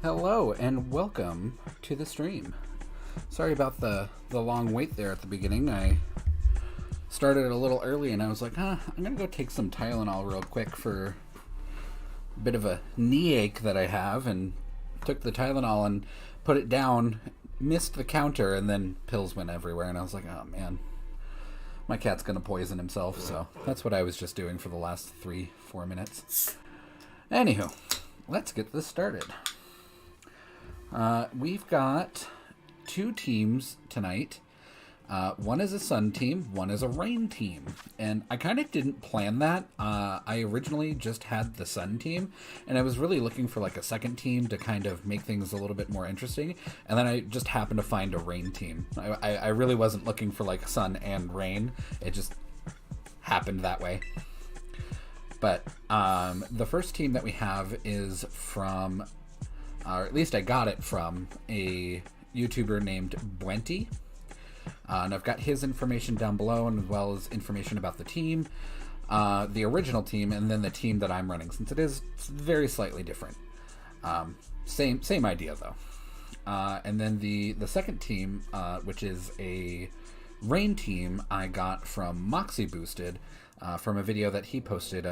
Hello and welcome to the stream. Sorry about the long wait there at the beginning. I started a little early and I was like, I'm gonna go take some Tylenol real quick for a bit of a knee ache that I have, and took the Tylenol and put it down, missed the counter, and then pills went everywhere, and I was like, oh man, my cat's gonna poison himself. So that's what I was just doing for the last 3-4 minutes. Anywho, let's get this started. We've got 2 teams tonight. One is a sun team, one is a rain team. And I kind of didn't plan that. I originally just had the sun team, and I was really looking for like a second team to kind of make things a little bit more interesting. And then I just happened to find a rain team. I really wasn't looking for like sun and rain. It just happened that way. But the first team that we have is from, or at least I got it from, a YouTuber named Bwenty. And I've got his information down below, and as well as information about the team, the original team, and then the team that I'm running, since it is very slightly different. Same idea though. And then the second team, which is a rain team, I got from Moxie Boosted, from a video that he posted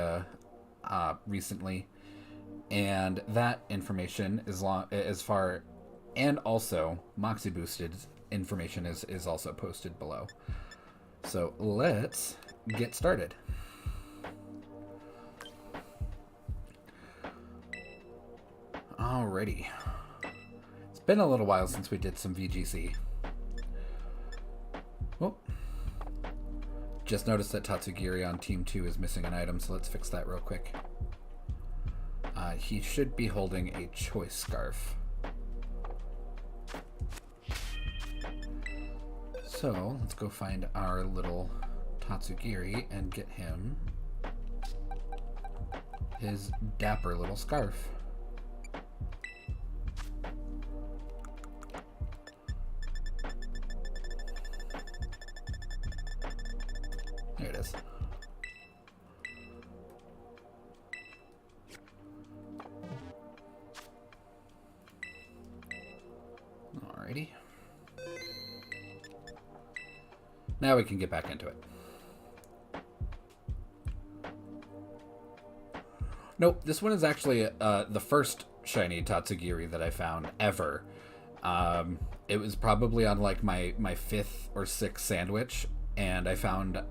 recently. And that information is and also Moxie Boosted's information is also posted below. So let's get started. Alrighty. It's been a little while since we did some VGC. Oh. Just noticed that Tatsugiri on Team 2 is missing an item, so let's fix that real quick. He should be holding a choice scarf. So let's go find our little Tatsugiri and get him his dapper little scarf. There it is. Alrighty. Now we can get back into it. Nope, this one is actually the first shiny Tatsugiri that I found ever. It was probably on like my 5th or 6th sandwich, and I found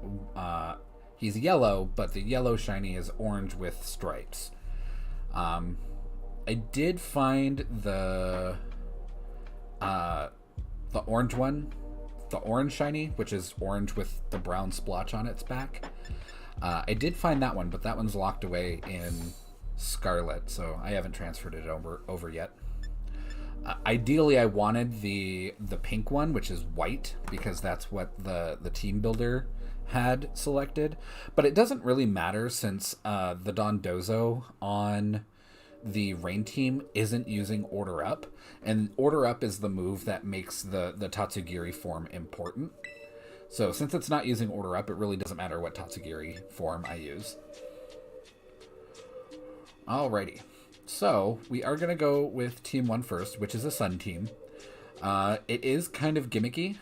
he's yellow, but the yellow shiny is orange with stripes. I did find the orange one, the orange shiny, which is orange with the brown splotch on its back. I did find that one, but that one's locked away in Scarlet, so I haven't transferred it over yet. Ideally, I wanted the pink one, which is white, because that's what the team builder had selected. But it doesn't really matter, since the Dondozo on the rain team isn't using Order Up, and Order Up is the move that makes the Tatsugiri form important. So since it's not using Order Up, it really doesn't matter what Tatsugiri form I use. Alrighty, so we are going to go with Team 1 first, which is a Sun team. It is kind of gimmicky.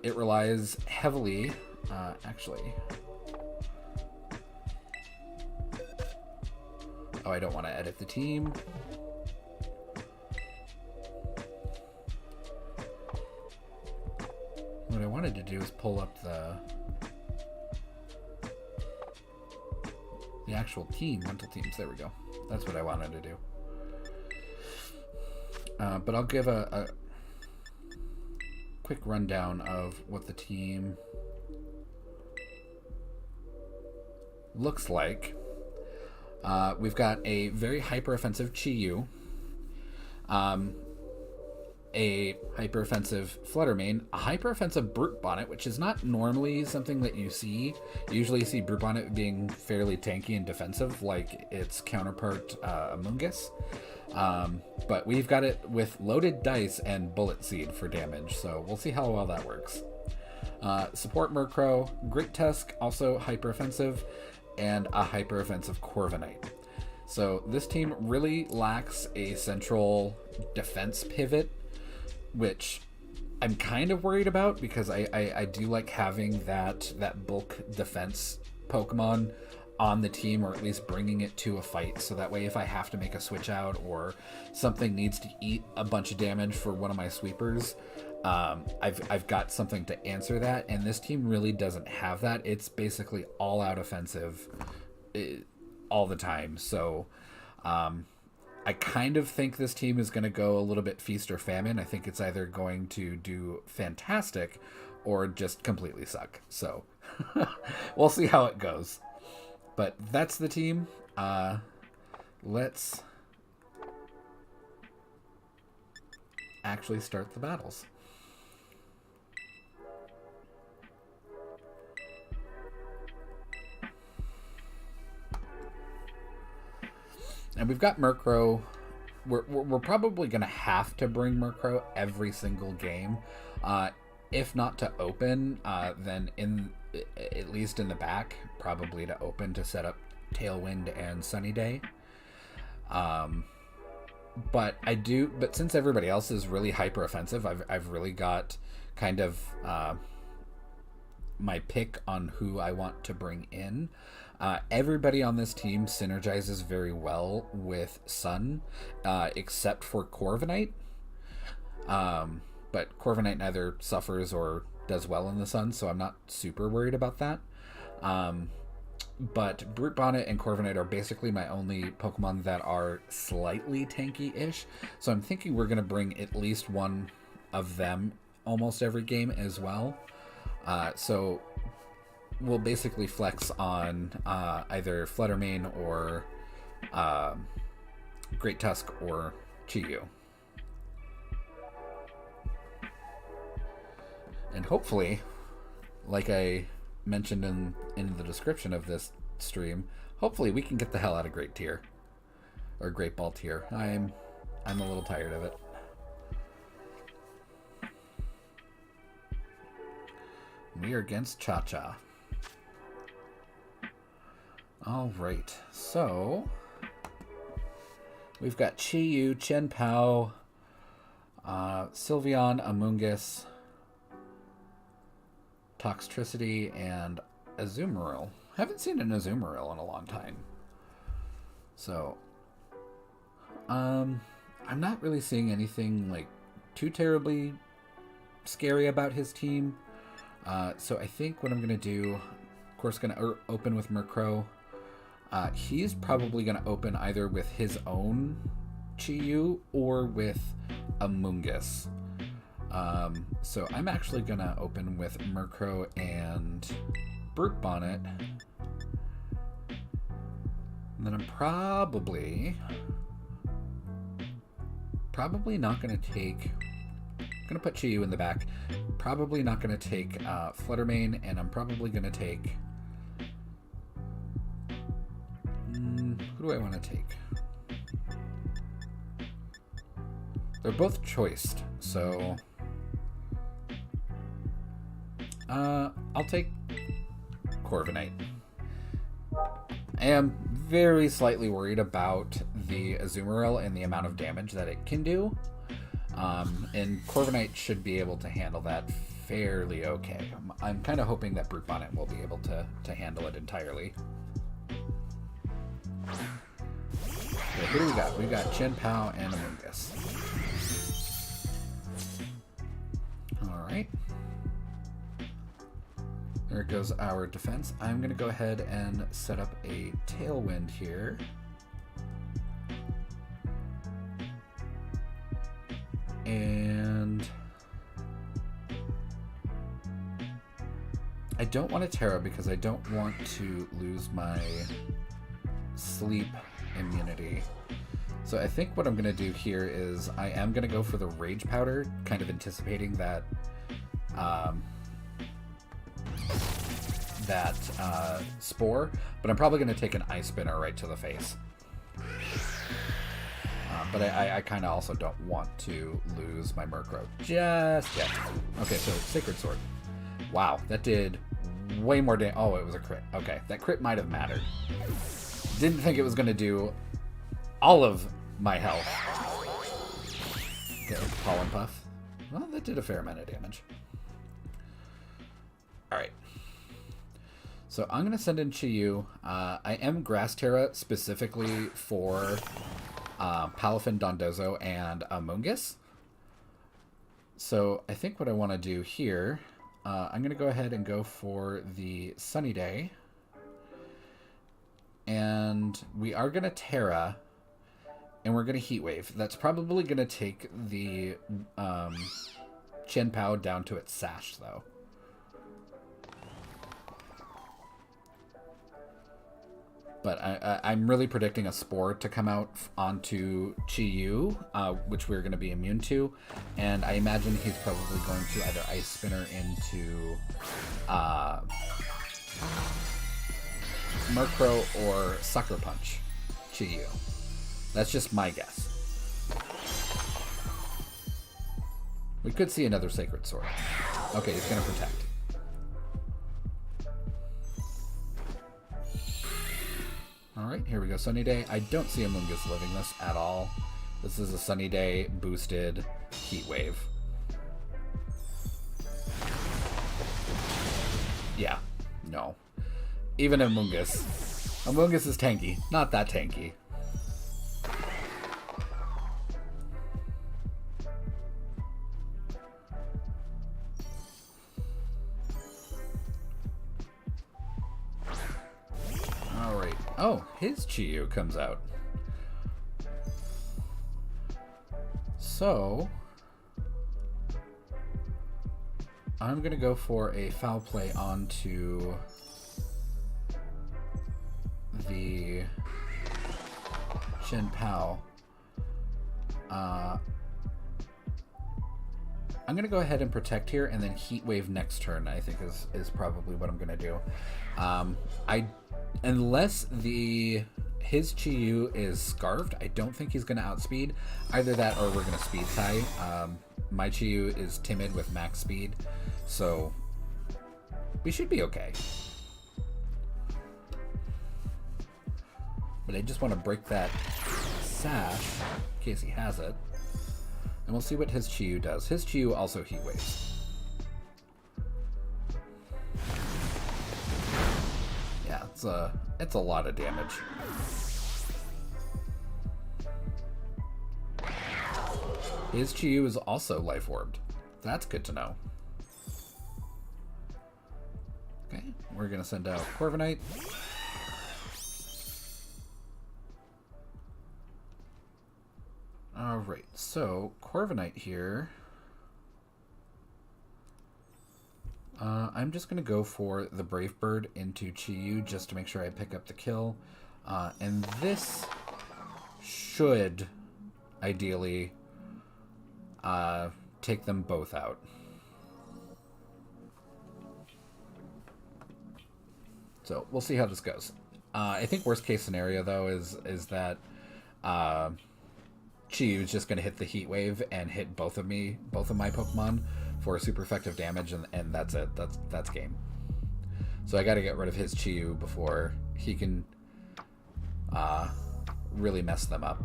It relies heavily, actually... Oh, I don't want to edit the team. What I wanted to do is pull up the actual team, mental teams. There we go. That's what I wanted to do. But I'll give a quick rundown of what the team looks like. We've got a very hyper-offensive Chi-Yu, a hyper-offensive Fluttermane, a hyper-offensive Brute Bonnet, which is not normally something that you see. You usually see Brute Bonnet being fairly tanky and defensive, like its counterpart Amoonguss. But we've got it with Loaded Dice and Bullet Seed for damage, so we'll see how well that works. Support Murkrow, Great Tusk, also hyper-offensive, and a hyper-offensive Corviknight. So this team really lacks a central defense pivot, which I'm kind of worried about because I do like having that bulk defense Pokemon on the team, or at least bringing it to a fight, so that way if I have to make a switch out or something needs to eat a bunch of damage for one of my sweepers, I've got something to answer that, and this team really doesn't have that. It's basically all out offensive all the time. So I kind of think this team is going to go a little bit feast or famine. I think it's either going to do fantastic or just completely suck. So we'll see how it goes. But that's the team. Let's actually start the battles. And we've got Murkrow. We're probably going to have to bring Murkrow every single game. If not to open, then at least in the back, probably to open to set up Tailwind and Sunny Day. But since everybody else is really hyper offensive, I've really got kind of my pick on who I want to bring in. Everybody on this team synergizes very well with Sun, except for Corviknight. But Corviknight neither suffers or does well in the Sun, so I'm not super worried about that. But Brute Bonnet and Corviknight are basically my only Pokemon that are slightly tanky-ish. So I'm thinking we're going to bring at least one of them almost every game as well. So we'll basically flex on either Fluttermane or Great Tusk or Chi-Yu. And hopefully, like I mentioned in the description of this stream, hopefully we can get the hell out of Great Tier. Or Great Ball Tier. I'm a little tired of it. We are against Cha-Cha. Alright, so we've got Chi-Yu, Chen-Pao, Sylveon, Amoonguss, Toxtricity, and Azumarill. Haven't seen an Azumarill in a long time. So, I'm not really seeing anything like too terribly scary about his team. So I think what I'm going to do, of course, going to open with Murkrow. He's probably going to open either with his own Chi-Yu or with Amoonguss. So I'm actually going to open with Murkrow and Brute Bonnet. And then I'm probably not going to take... I'm going to put Chi-Yu in the back. Probably not going to take Fluttermane, and I'm probably going to take... who do I want to take? They're both choiced, so... I'll take Corviknight. I am very slightly worried about the Azumarill and the amount of damage that it can do. And Corviknight should be able to handle that fairly okay. I'm kind of hoping that Brute Bonnet will be able to handle it entirely. So who do we got? We got Chen-Pao and Amoonguss. Alright. There goes our defense. I'm going to go ahead and set up a Tailwind here. And I don't want to Terra because I don't want to lose my sleep immunity. So I think what I'm going to do here is I am going to go for the Rage Powder, kind of anticipating that Spore, but I'm probably going to take an Ice Spinner right to the face. But I kind of also don't want to lose my Murkrow just yet. Okay, so Sacred Sword. Wow, that did way more damage. Oh, it was a crit. Okay, that crit might have mattered. Didn't think it was going to do all of my health. Okay, Pollen Puff. Well, that did a fair amount of damage. Alright. So I'm going to send in Chi-Yu. I am Grass Terra specifically for Palafin, Dondozo, and Amoonguss. So I think what I want to do here, I'm going to go ahead and go for the Sunny Day. And we are going to Terra, and we're going to Heat Wave. That's probably going to take the Chien-Pao down to its Sash, though. But I'm really predicting a Spore to come out onto Chi-Yu, which we're going to be immune to. And I imagine he's probably going to either Ice Spinner into Murkrow or Sucker Punch Chi-Yu. That's just my guess. We could see another Sacred Sword. Okay, he's going to Protect. Alright, here we go. Sunny Day. I don't see Amoonguss living this at all. This is a Sunny Day boosted Heat Wave. Yeah, no. Even Amoonguss. Amoonguss is tanky. Not that tanky. Alright. Oh, his Chi-Yu comes out. So I'm going to go for a Foul Play onto the Chien-Pao. I'm going to go ahead and Protect here and then Heat Wave next turn, I think is probably what I'm going to do. Unless his Chi-Yu is Scarfed, I don't think he's going to outspeed. Either that or we're going to Speed Tie. My Chi-Yu is timid with max speed, so we should be okay. But I just want to break that Sash in case he has it. And we'll see what his Chi-Yu does. His Chi-Yu also Heat Waves. Yeah, it's a lot of damage. His Chi-Yu is also Life Orbed. That's good to know. Okay, we're going to send out Corviknight. Alright, so Corviknight here. I'm just going to go for the Brave Bird into Chi-Yu just to make sure I pick up the kill. And this should ideally take them both out. So we'll see how this goes. I think worst case scenario though is that Chi-Yu is just going to hit the Heat Wave and hit both of my Pokemon for super effective damage, and that's it. That's game. So I got to get rid of his Chi-Yu before he can really mess them up.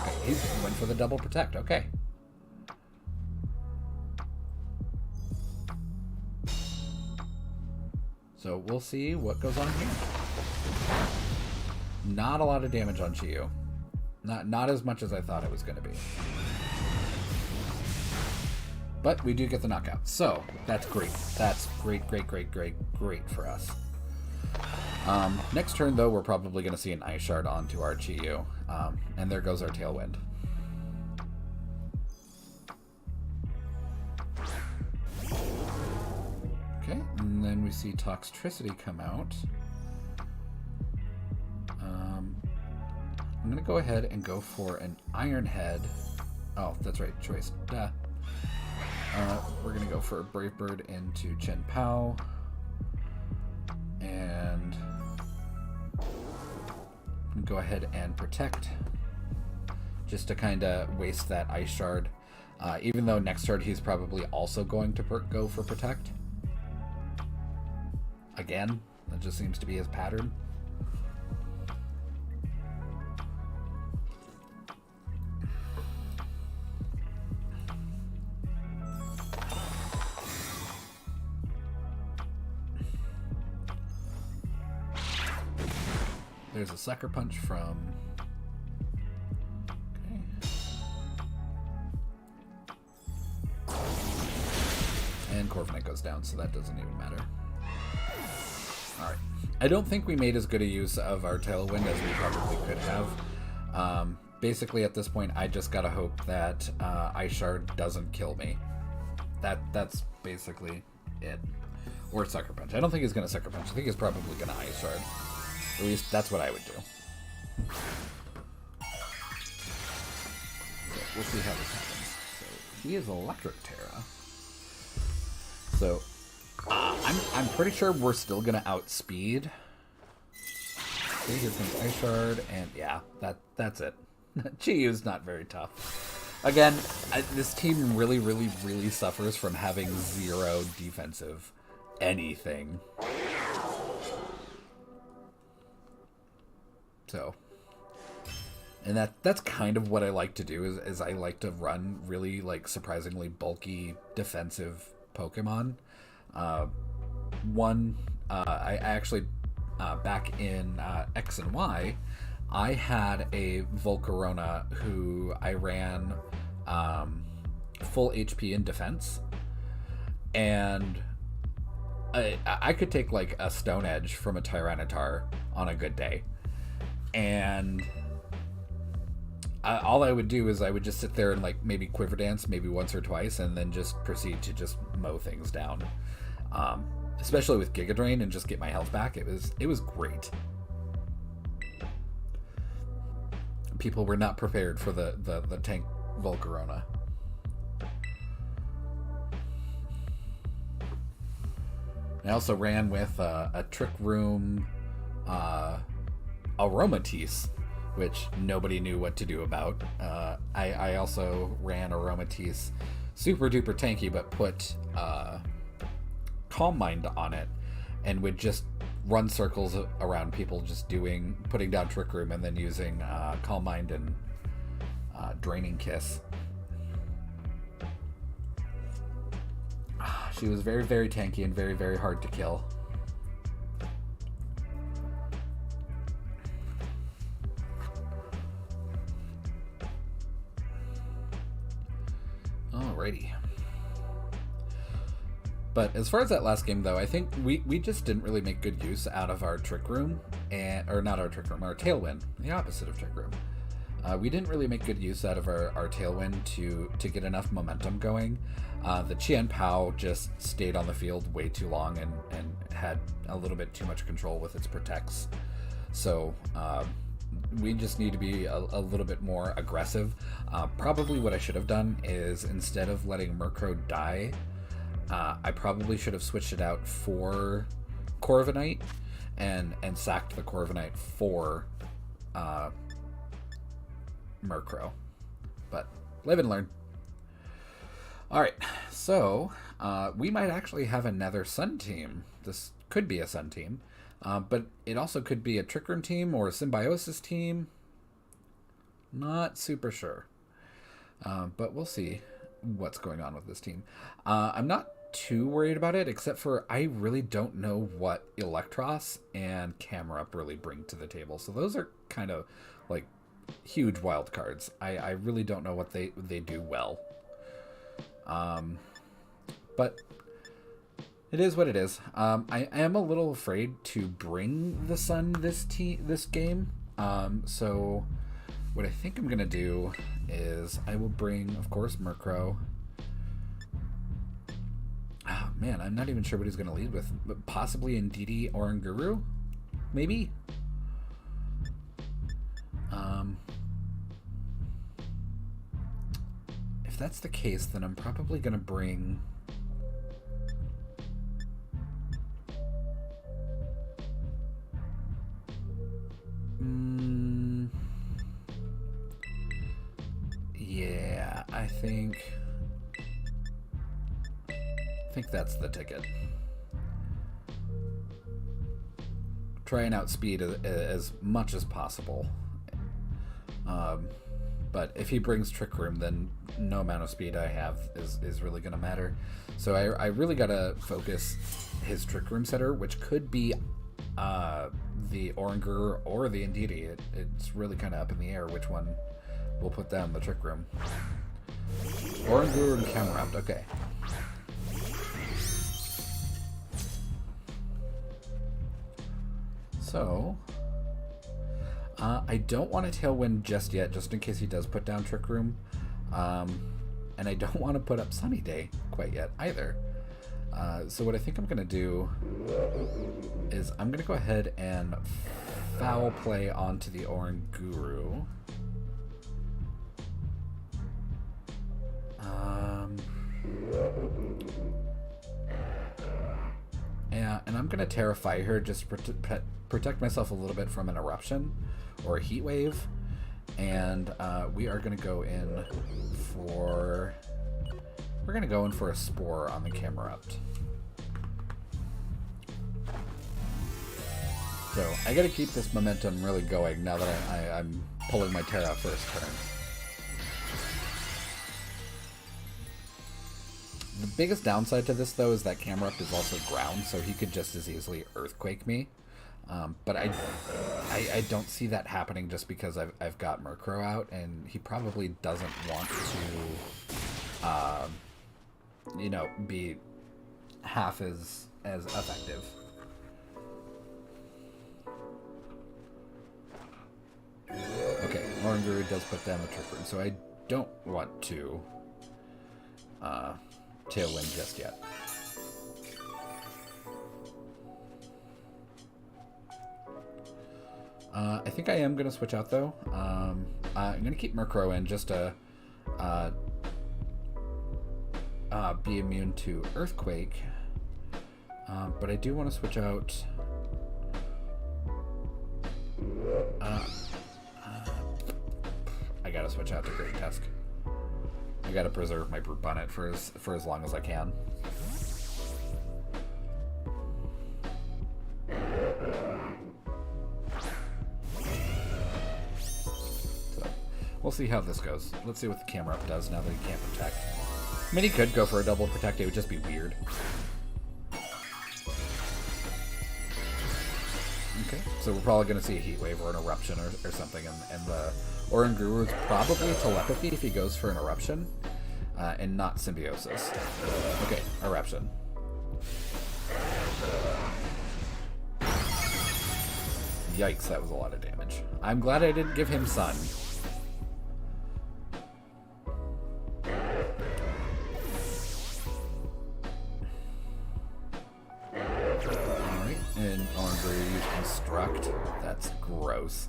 Okay, he's went for the double Protect. Okay. So we'll see what goes on here. Not a lot of damage on Chi-Yu. Not as much as I thought it was going to be. But we do get the knockout. So that's great. That's great for us. Next turn, though, we're probably going to see an Ice Shard onto our Chi-Yu. And there goes our Tailwind. then we see Toxtricity come out. I'm going to go ahead and go for an Iron Head. Oh, that's right, choice. Duh. We're going to go for a Brave Bird into Chen Pao. And go ahead and Protect. Just to kind of waste that Ice Shard. Even though next turn he's probably also going to go for Protect. Again, that just seems to be his pattern. There's a Sucker Punch from... Okay. And Corviknight goes down, so that doesn't even matter. Alright. I don't think we made as good a use of our Tailwind as we probably could have. Basically, at this point, I just gotta hope that Ice Shard doesn't kill me. That's basically it. Or Sucker Punch. I don't think he's gonna Sucker Punch. I think he's probably gonna Ice Shard. At least that's what I would do. So we'll see how this happens. So he is Electric Terra. So I'm pretty sure we're still gonna outspeed. Okay, here comes Ice Shard, and yeah, that's it. Chiyu's not very tough. Again, this team really suffers from having zero defensive anything. So, and that's kind of what I like to do is I like to run really like surprisingly bulky defensive Pokemon. I actually back in X and Y, I had a Volcarona who I ran full HP in defense, and I could take like a Stone Edge from a Tyranitar on a good day. And all I would do is I would just sit there and like maybe Quiver Dance maybe once or twice, and then just proceed to just mow things down. Especially with Giga Drain, and just get my health back. It was great. People were not prepared for the tank Volcarona. I also ran with a Trick Room Aromatisse, which nobody knew what to do about. I also ran Aromatisse super duper tanky, but put Calm Mind on it, and would just run circles around people, just putting down Trick Room and then using Calm Mind and Draining Kiss. She was very tanky and very hard to kill. Alrighty. But as far as that last game, though, I think we just didn't really make good use out of our Trick Room, or not our Trick Room, our Tailwind, the opposite of Trick Room. We didn't really make good use out of our Tailwind to get enough momentum going. The Qian Pao just stayed on the field way too long and had a little bit too much control with its Protects. So we just need to be a little bit more aggressive. Probably what I should have done is, instead of letting Murkrow die, I probably should have switched it out for Corviknight and sacked the Corviknight for Murkrow. But live and learn. Alright, so we might actually have another Sun team. This could be a Sun team. But it also could be a Trick Room team or a Symbiosis team. Not super sure. But we'll see what's going on with this team. I'm not too worried about it, except for I really don't know what Electros and Camerupt really bring to the table. So those are kind of like huge wild cards. I really don't know what they do well. But it is what it is. I am a little afraid to bring the Sun this game. So what I think I'm gonna do is I will bring, of course, Murkrow. Oh Man, I'm not even sure what he's going to lead with. But possibly Indeedee or Nguru? Maybe? If that's the case, then I'm probably going to bring... Yeah, I think that's the ticket. Try and outspeed as much as possible. But if he brings Trick Room, then no amount of speed I have is really going to matter. So I really got to focus his Trick Room setter, which could be the Orangur or the Indeedee. It's really kind of up in the air which one we'll put down the Trick Room. Orangur and Camerupt, okay. So, I don't want to Tailwind just yet, just in case he does put down Trick Room. And I don't want to put up Sunny Day quite yet either. So what I think I'm going to do is I'm going to go ahead and foul play onto the Oranguru. Yeah, and I'm going to Terrify her just to protect myself a little bit from an Eruption or a Heat Wave. And we are going to go in for... We're going to go in for a Spore on the Camerupt. So I got to keep this momentum really going now that I'm pulling my Terra first turn. The biggest downside to this, though, is that Camerupt is also ground, so he could just as easily Earthquake me. But I don't see that happening just because I've got Murkrow out, and he probably doesn't want to, you know, be half as effective. Okay, Oranguru does put down the Trick Room, so I don't want to Tailwind just yet. I think I am going to switch out, though. I'm going to keep Murkrow in just to be immune to Earthquake. But I do want to switch out... I gotta switch out to Great Tusk. I gotta preserve my Brute Bonnet for as long as I can. So, we'll see how this goes. Let's see what the Camerupt does now that he can't protect. I mean, he could go for a double protect, it would just be weird. Okay, so we're probably going to see a Heat Wave or an Eruption or something, and the Oranguru is probably Telepathy if he goes for an Eruption, and not Symbiosis. Okay, Eruption. Yikes, that was a lot of damage. I'm glad I didn't give him Sun. Alright, and Oranguru used Construct. That's gross.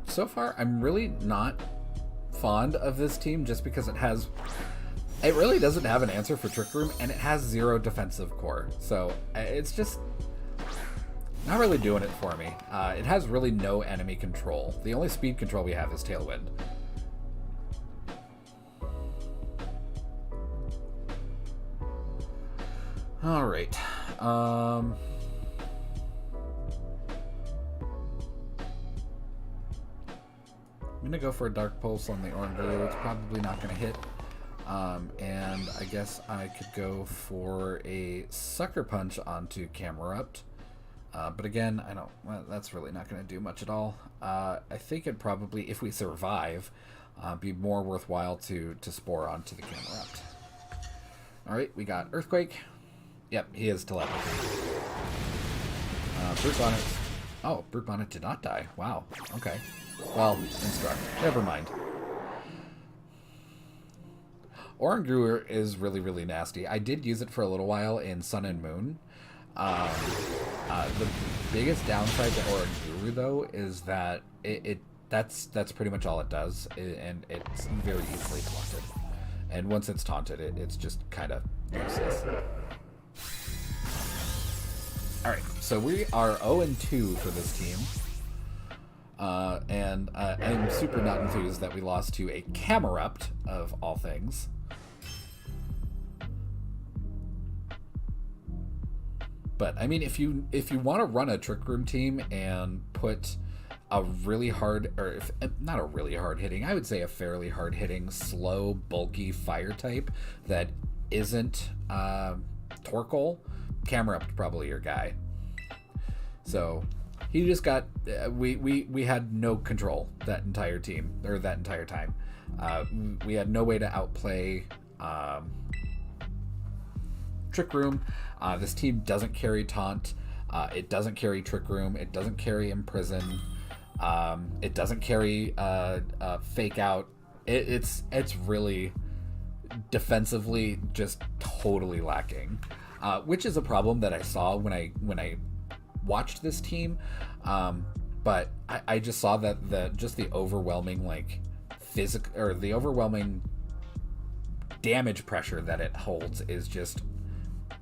So far, I'm really not fond of this team just because it really doesn't have an answer for Trick Room, and it has 0 defensive core. So it's just not really doing it for me. It has really no enemy control. The only speed control we have is Tailwind. All right. I'm going to go for a Dark Pulse on the Oranguru. It's probably not going to hit. And I guess I could go for a Sucker Punch onto Camerupt. But again, that's really not going to do much at all. I think it'd probably, if we survive, be more worthwhile to Spore onto the Camerupt. Alright, we got Earthquake. Yep, he is telepathy. Brute Bonnet. Oh, Brute Bonnet did not die. Wow. Okay. Well, Instruct. Never mind. Oranguru is really, really nasty. I did use it for a little while in Sun and Moon. The biggest downside to Oranguru, though, is that that's pretty much all it does, and it's very easily taunted. And once it's taunted, it's just kind of useless. Alright, so we are 0-2 for this team. And I'm super not enthused that we lost to a Camerupt, of all things. But, I mean, if you want to run a Trick Room team and put a really hard, or if not a really hard hitting, I would say a fairly hard hitting, slow, bulky fire type that isn't Torkoal, Camerupt probably your guy. So he just got we had no control that entire team, or that entire time. We had no way to outplay Trick Room. This team doesn't carry Taunt. It doesn't carry Trick Room. It doesn't carry Imprison. It doesn't carry Fake Out. It's really defensively just totally lacking, which is a problem that I saw when I watched this team. But I just saw that the overwhelming the overwhelming damage pressure that it holds is just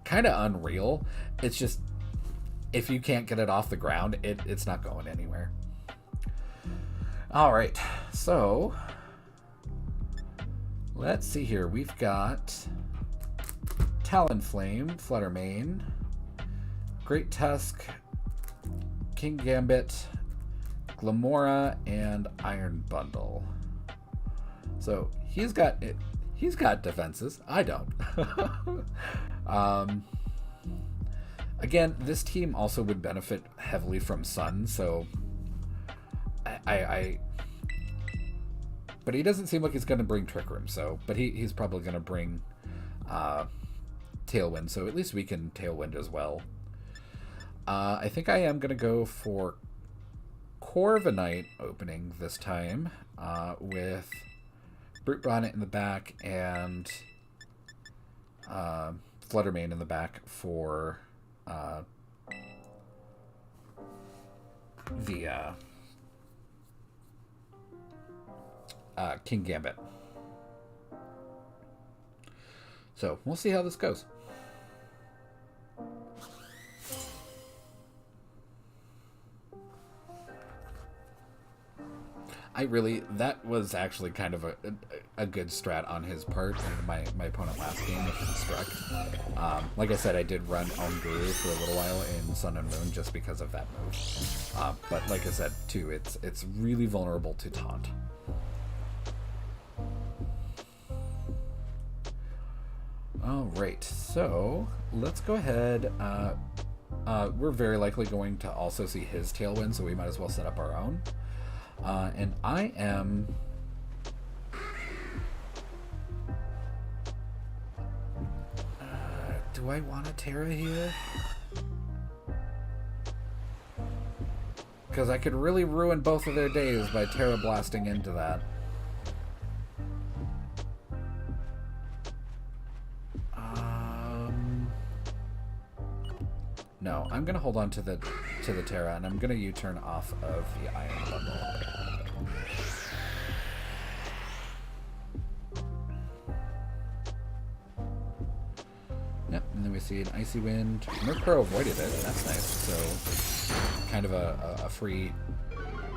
kind of unreal. It's just, if you can't get it off the ground, it's not going anywhere. All right, so let's see here. We've got Talonflame, Fluttermane, Great Tusk, King Gambit, Glamora, and Iron Bundle. So he's got defenses. I don't. Again, this team also would benefit heavily from Sun, so but he doesn't seem like he's going to bring Trick Room, so, but he's probably going to bring Tailwind, so at least we can Tailwind as well. I think I am going to go for Corviknight opening this time, with Brute Bonnet in the back and Fluttermane in the back for the King Gambit. So we'll see how this goes. That was actually kind of a good strat on his part, and my opponent last game with Instruct. Like I said, I did run Oranguru for a little while in Sun and Moon just because of that move. But like I said, too, it's really vulnerable to Taunt. Alright, so let's go ahead. We're very likely going to also see his Tailwind, so we might as well set up our own. And I am... do I want a Terra here? Because I could really ruin both of their days by Terra blasting into that. No, I'm gonna hold on to the Terra, and I'm gonna U-turn off of the Iron Bundle. Yep, and then we see an Icy Wind. Murkrow avoided it. That's nice. So, kind of a free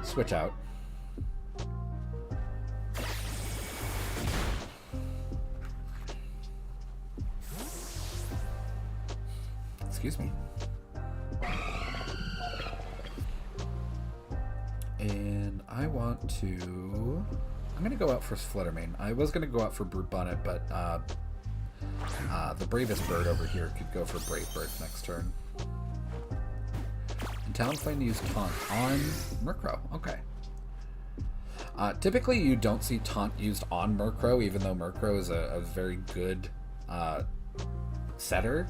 switch out. Excuse me. And I want to... I'm going to go out for Fluttermane. I was going to go out for Brute Bonnet, but the Bravest Bird over here could go for Brave Bird next turn. And Talonflame used Taunt on Murkrow. Okay. Typically, you don't see Taunt used on Murkrow, even though Murkrow is a very good setter.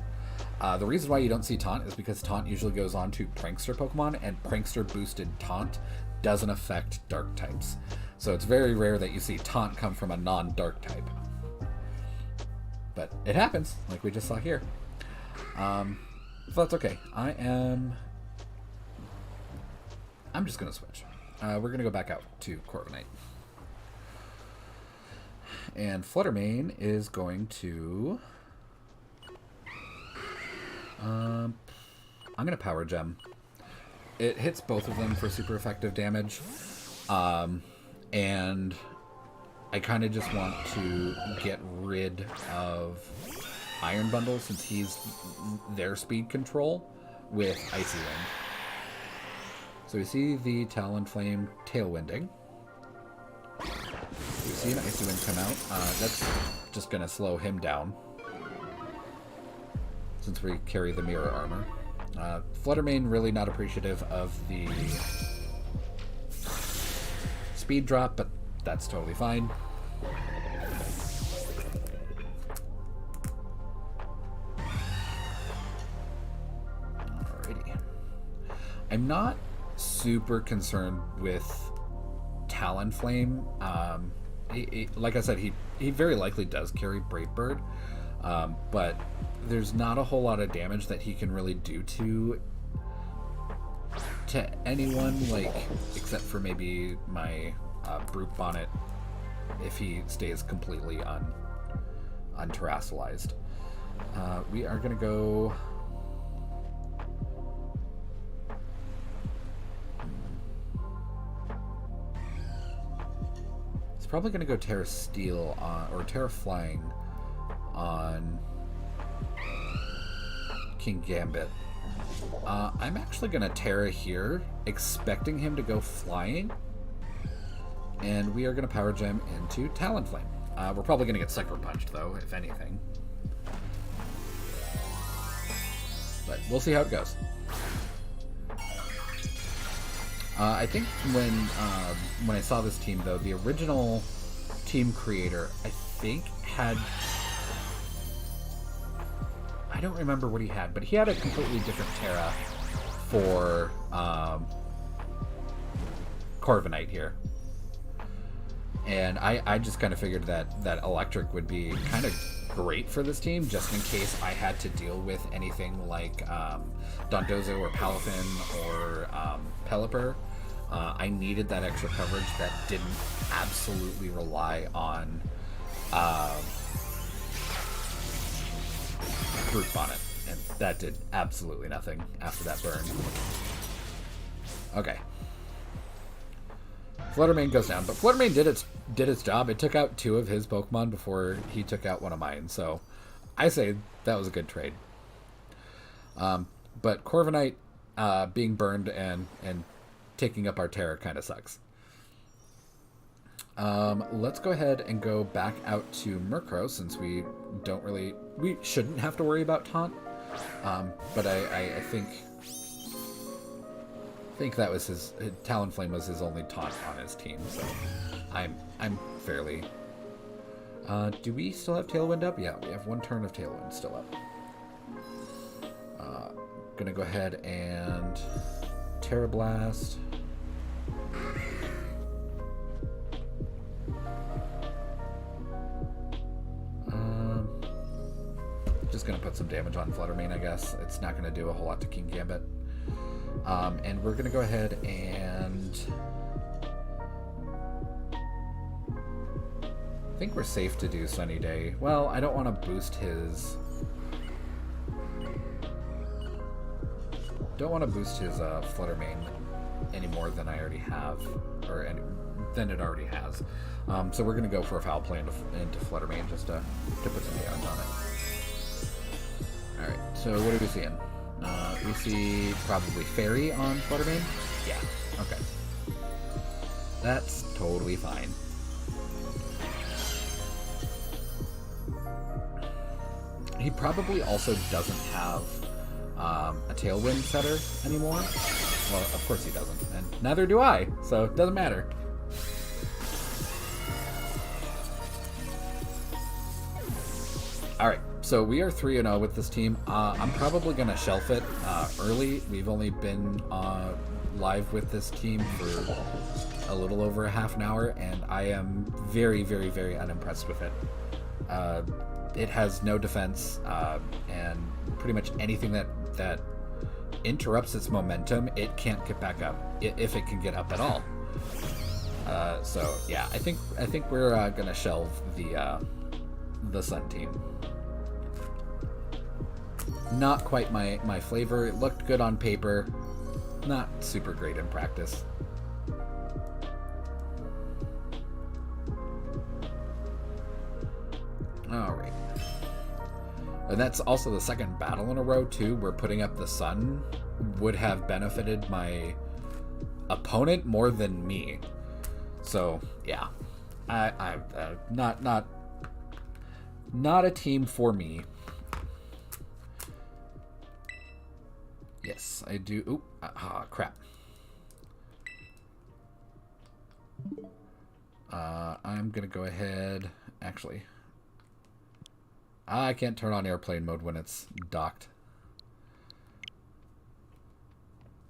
The reason why you don't see Taunt is because Taunt usually goes on to Prankster Pokemon, and Prankster Boosted Taunt doesn't affect Dark types. So it's very rare that you see Taunt come from a non-Dark type. But it happens, like we just saw here. So that's okay. I'm just going to switch. We're going to go back out to Corviknight. And Fluttermane is going to... I'm going to Power Gem. It hits both of them for super effective damage. And I kind of just want to get rid of Iron Bundle since he's their speed control with Icy Wind. So we see the Talonflame Tailwinding. We see an Icy Wind come out. That's just going to slow him down since we carry the Mirror Armor. Fluttermane really not appreciative of the speed drop, but that's totally fine. Alrighty. I'm not super concerned with Talonflame. Like I said, he very likely does carry Brave Bird, but there's not a whole lot of damage that he can really do to anyone, like, except for maybe my Brute Bonnet if he stays completely unterracialized. We are going to go... It's probably going to go Terra Steel or Terra Flying on King Gambit. I'm actually going to Terra here, expecting him to go Flying. And we are going to Power Gem into Talonflame. We're probably going to get Sucker Punched, though, if anything. But we'll see how it goes. I think when I saw this team, though, the original team creator, I think, had... I don't remember what he had, but he had a completely different Terra for Corviknight here. And I just kind of figured that Electric would be kind of great for this team, just in case I had to deal with anything like Dondozo or Palafin or Pelipper. I needed that extra coverage that didn't absolutely rely on Brute Bonnet, and that did absolutely nothing after that burn. Okay. Fluttermane goes down, but Fluttermane did its job. It took out 2 of his Pokemon before he took out 1 of mine, so I say that was a good trade. But Corviknight being burned and taking up our Terra kind of sucks. Let's go ahead and go back out to Murkrow since we shouldn't have to worry about Taunt. But I think that was his Talonflame was his only Taunt on his team, so I'm fairly... do we still have Tailwind up? Yeah, we have 1 turn of Tailwind still up. Gonna go ahead and Terra Blast. Just gonna put some damage on Fluttermane, I guess. It's not gonna do a whole lot to King Gambit. And we're gonna go ahead and I think we're safe to do Sunny Day. Well, I don't want to boost his Fluttermane any more than I already have, or than it already has. So we're gonna go for a Foul Play into Fluttermane just to put some damage on it. Alright, so what are we seeing? We see probably Fairy on Fluttermane? Yeah, okay. That's totally fine. He probably also doesn't have a Tailwind setter anymore. Well, of course he doesn't, and neither do I, so it doesn't matter. Alright, So we are 3-0 with this team. I'm probably going to shelf it early. We've only been live with this team for a little over a half an hour, and I am very, very, very unimpressed with it. It has no defense, and pretty much anything that interrupts its momentum, it can't get back up, if it can get up at all. So yeah, I think we're gonna shelve the Sun team. Not quite my flavor. It looked good on paper, not super great in practice. All right. And that's also the second battle in a row, too, where putting up the Sun would have benefited my opponent more than me. So, yeah. I not a team for me. Yes, I do. Oop, crap. I'm going to go ahead... Actually... I can't turn on airplane mode when it's docked.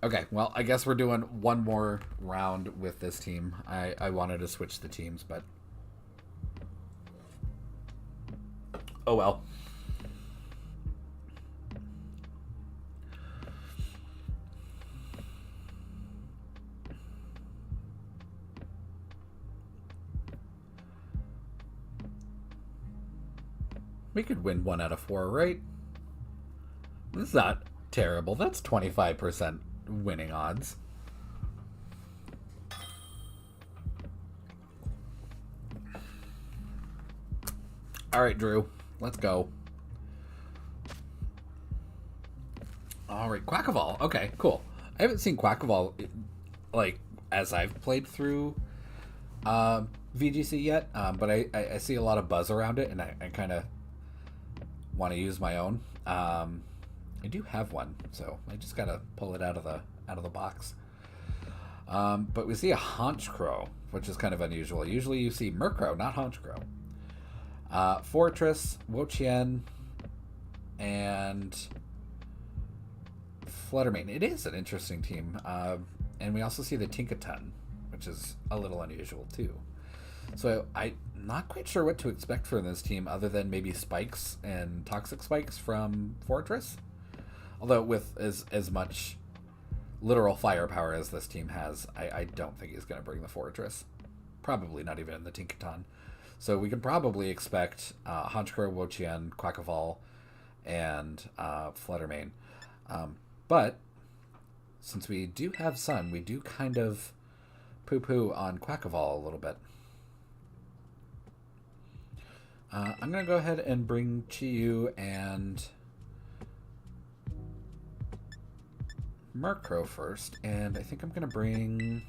Okay, well, I guess we're doing one more round with this team. I wanted to switch the teams, but... Oh well. We could win 1 out of 4, right? That's not terrible. That's 25% winning odds. All right, Drew. Let's go. All right, Quackaball. Okay, cool. I haven't seen Quackaball, like, as I've played through VGC yet, but I see a lot of buzz around it, and I kind of want to use my own. I do have one, so I just gotta pull it out of the box. But we see a Haunch Crow, which is kind of unusual. Usually you see Murkrow, not Haunch Crow. Fortress, Wo-Chien, and Fluttermane. It is an interesting team. And we also see the Tinkaton, which is a little unusual too. So I'm not quite sure what to expect from this team other than maybe spikes and toxic spikes from Fortress. Although with as much literal firepower as this team has, I don't think he's going to bring the Fortress. Probably not even the Tinkaton. So we can probably expect Honchkrow, Wo-Chien, Quackaball, and Fluttermane. But since we do have Sun, we do kind of poo-poo on Quackaball a little bit. I'm going to go ahead and bring Chi-Yu and Murkrow first, and I think I'm going to bring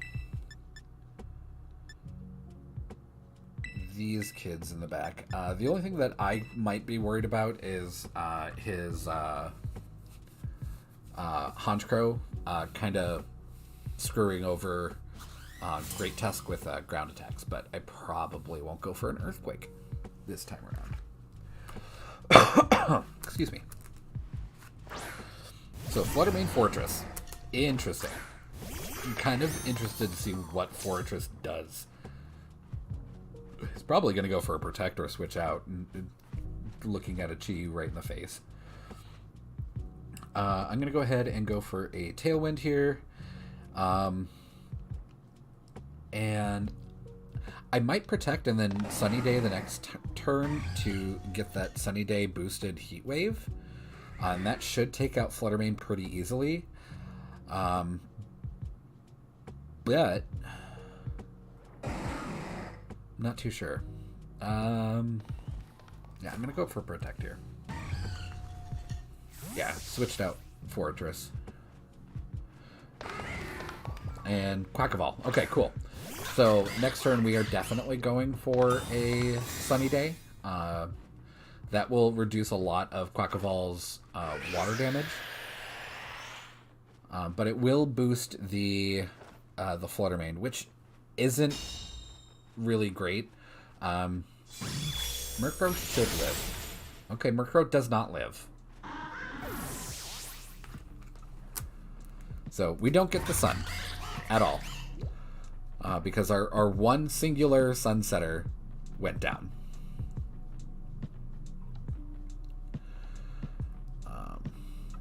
these kids in the back. The only thing that I might be worried about is his Honchkrow kind of screwing over Great Tusk with ground attacks, but I probably won't go for an Earthquake this time around. Excuse me. So Fluttermane Fortress. Interesting. I'm kind of interested to see what Fortress does. He's probably going to go for a Protect or switch out, and looking at a Chi-Yu right in the face. I'm going to go ahead and go for a Tailwind here. And I might Protect and then Sunny Day the next turn to get that Sunny Day boosted Heat Wave. And that should take out Fluttermane pretty easily. But not too sure. Yeah, I'm going to go for Protect here. Yeah, switched out Fortress. And Quackaball. Okay, cool. So next turn we are definitely going for a Sunny Day. That will reduce a lot of Quackaball's water damage. But it will boost the Fluttermane, which isn't really great. Murkrow should live. Okay, Murkrow does not live. So we don't get the sun at all. Because our one singular Sunsetter went down.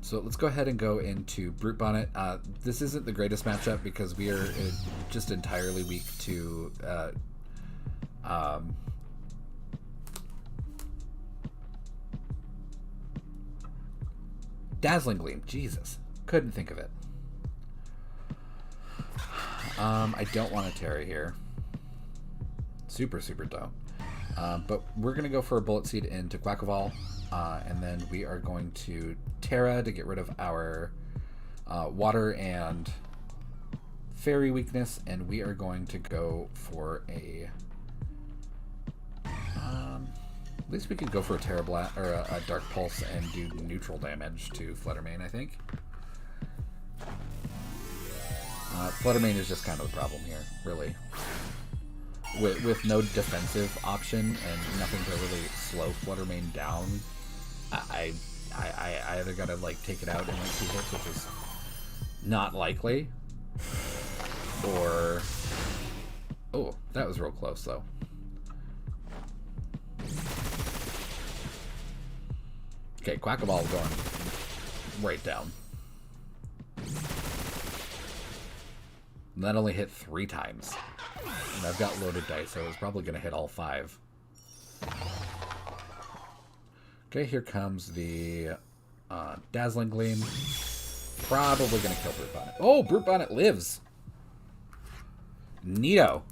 So let's go ahead and go into Brute Bonnet. This isn't the greatest matchup because we are just entirely weak to Dazzling Gleam. Jesus. Couldn't think of it. I don't want a Terra here. Super, super dumb. But we're going to go for a Bullet Seed into Quackleval. And then we are going to Terra to get rid of our water and fairy weakness. And we are going to go for a... at least we could go for a Terra Blast or a Dark Pulse and do neutral damage to Fluttermane, I think. Fluttermane is just kind of the problem here, really. With no defensive option and nothing to really slow Fluttermane down, I either gotta like take it out in like 2 hits, which is not likely, or oh, that was real close though. Okay, Quackaball going right down. And that only hit 3 times. And I've got loaded dice, so it's probably going to hit all 5. Okay, here comes the Dazzling Gleam. Probably going to kill Brute Bonnet. Oh, Brute Bonnet lives! Neato.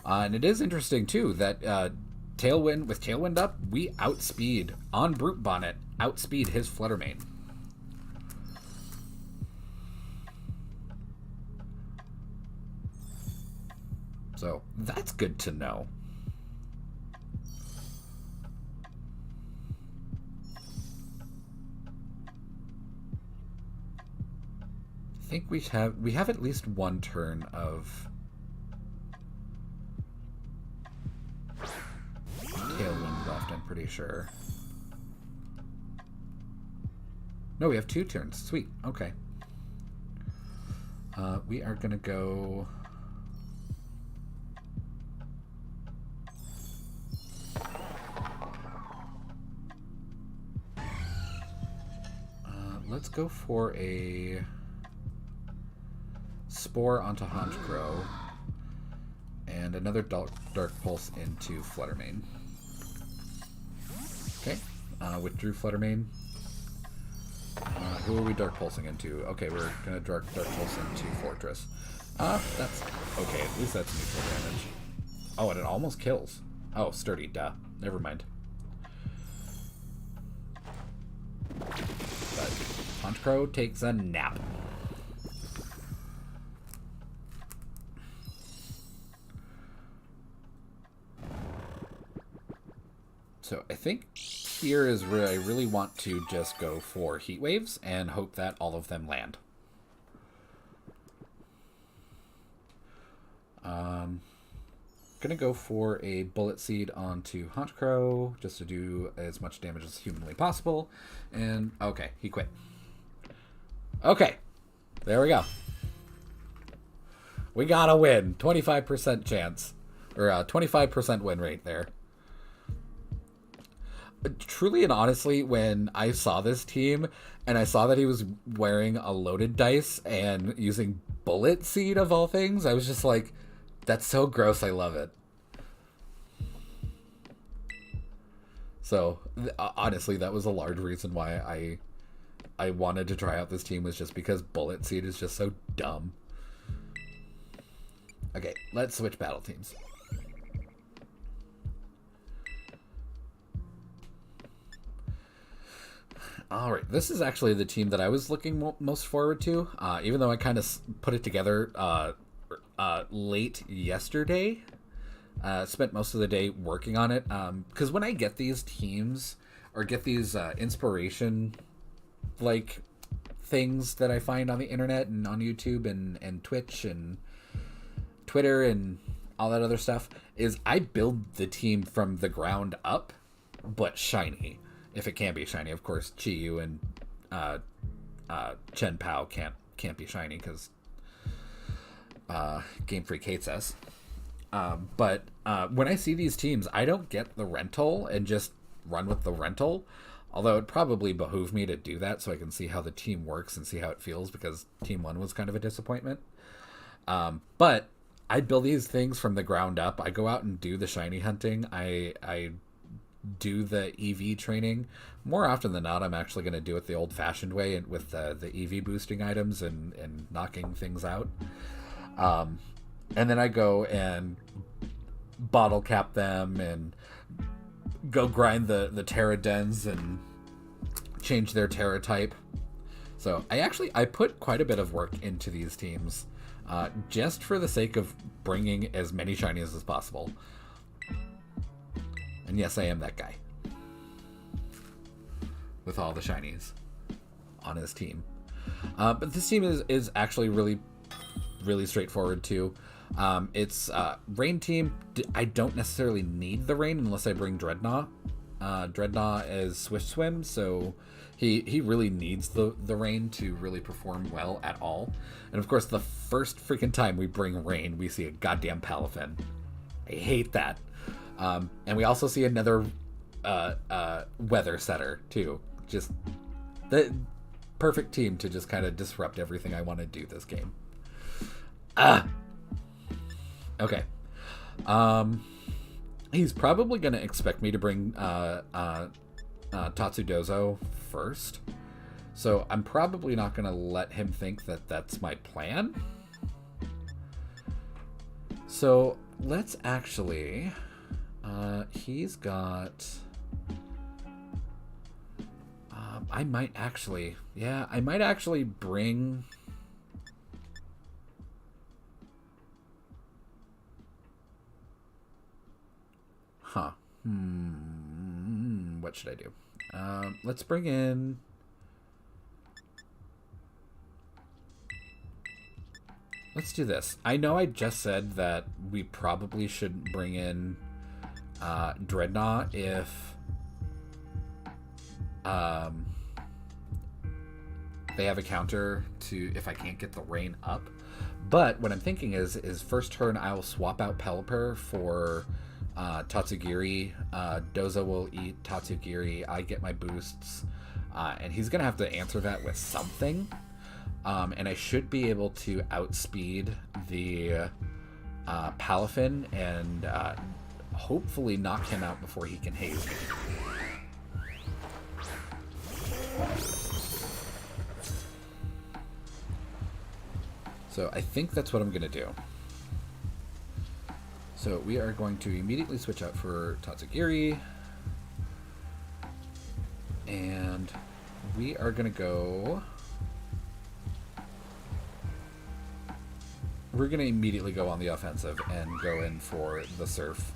And it is interesting, too, that Tailwind, with Tailwind up, we outspeed, on Brute Bonnet, outspeed his Fluttermane. So, that's good to know. I think we have at least one turn of Tailwind left, I'm pretty sure. No, we have 2 turns. Sweet. Okay. We are going to go... let's go for a Spore onto Honchkrow and another Dark Pulse into Fluttermane. Okay, withdrew Fluttermane. Who are we Dark Pulsing into? Okay, we're gonna Dark Pulse into Fortress. That's okay. At least that's neutral damage. Oh, and it almost kills. Oh, Sturdy. Duh. Never mind. But Honchkrow takes a nap. So I think here is where I really want to just go for Heat Waves and hope that all of them land. Gonna go for a Bullet Seed onto Honchkrow just to do as much damage as humanly possible. And okay, he quit. Okay, there we go. We got a win. 25% chance. Or 25% win rate there. Truly and honestly, when I saw this team and I saw that he was wearing a loaded dice and using Bullet Seed of all things, I was just like, that's so gross, I love it. So, honestly, that was a large reason why I wanted to try out this team, was just because Bullet Seed is just so dumb. Okay, let's switch battle teams. All right, this is actually the team that I was looking most forward to, even though I kind of put it together late yesterday. Spent most of the day working on it, because when I get these teams or get these inspiration like things that I find on the internet and on YouTube and Twitch and Twitter and all that other stuff, is I build the team from the ground up, but shiny. if it can be shiny. Of course, Chi-Yu and Chen Pao can't be shiny because Game Freak hates us. But when I see these teams, I don't get the rental and just run with the rental. Although it probably behoove me to do that so I can see how the team works and see how it feels, because Team 1 was kind of a disappointment. But I build these things from the ground up. I go out and do the shiny hunting. I do the EV training. More often than not, I'm actually going to do it the old-fashioned way and with the EV boosting items and knocking things out. And then I go and bottle cap them and go grind the Terra dens and change their Terra type. So I put quite a bit of work into these teams, just for the sake of bringing as many shinies as possible. And yes, I am that guy with all the shinies on his team. But this team is actually really, really straightforward too. It's rain team. I don't necessarily need the rain unless I bring Dreadnought. Dreadnought is Swift Swim, so he really needs the rain to really perform well at all. And of course, the first freaking time we bring rain, we see a goddamn Palafin. I hate that. And we also see another weather setter too. Just the perfect team to just kind of disrupt everything I want to do this game. Okay. He's probably going to expect me to bring Tatsudozo first. So I'm probably not going to let him think that that's my plan. So let's actually... he's got... I might actually bring... Huh. What should I do? Let's bring in... Let's do this. I know I just said that we probably shouldn't bring in Dreadnought if they have a counter to if I can't get the rain up. But what I'm thinking is first turn I'll swap out Pelipper for Tatsugiri. Dozo will eat Tatsugiri. I get my boosts. And he's going to have to answer that with something. And I should be able to outspeed the Palafin and hopefully knock him out before he can haze me. So I think that's what I'm going to do. So we are going to immediately switch out for Tatsugiri. And we are going to go... We're going to immediately go on the offensive and go in for the Surf.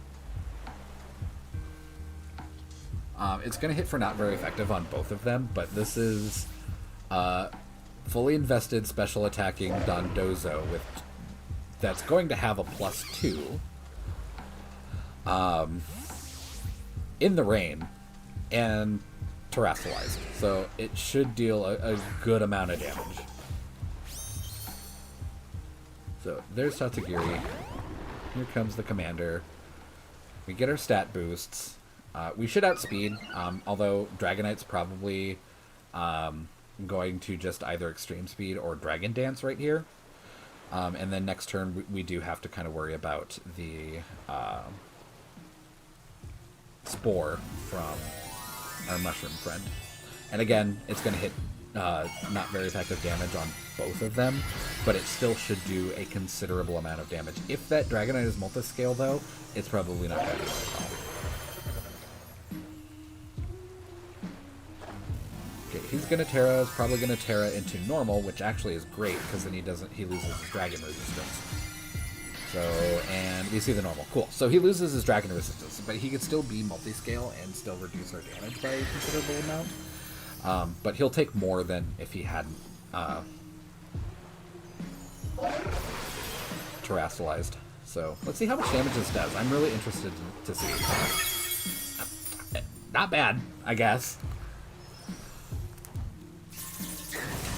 It's going to hit for not very effective on both of them, but this is fully invested special attacking Dondozo with that's going to have a +2 in the rain and terrestrialized. So it should deal a good amount of damage. So there's Tatsugiri. Here comes the commander. We get our stat boosts. We should outspeed, although Dragonite's probably going to just either extreme speed or Dragon Dance right here. And then next turn we do have to kind of worry about the Spore from our Mushroom friend. And again, it's going to hit not very effective damage on both of them, but it still should do a considerable amount of damage. If that Dragonite is multiscale, though, it's probably not going to do it at all. Okay, he's going to Terra, is probably going to Terra into normal, which actually is great, because then he loses his Dragon Resistance. So, and we see the normal. Cool. So he loses his Dragon Resistance, but he could still be multiscale and still reduce our damage by a considerable amount. But he'll take more than if he hadn't terrestrialized. So let's see how much damage this does. I'm really interested to see. Not bad, I guess.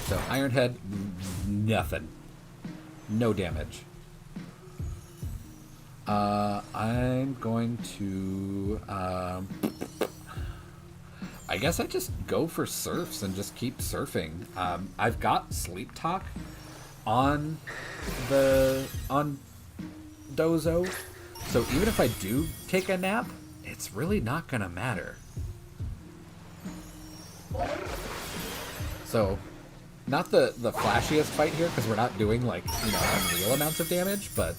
So Iron Head, nothing. No damage. I'm going to... I guess I just go for surfs and just keep surfing. I've got Sleep Talk on Dozo, so even if I do take a nap, it's really not gonna matter. So, not the flashiest fight here, because we're not doing, like, you know, unreal amounts of damage, but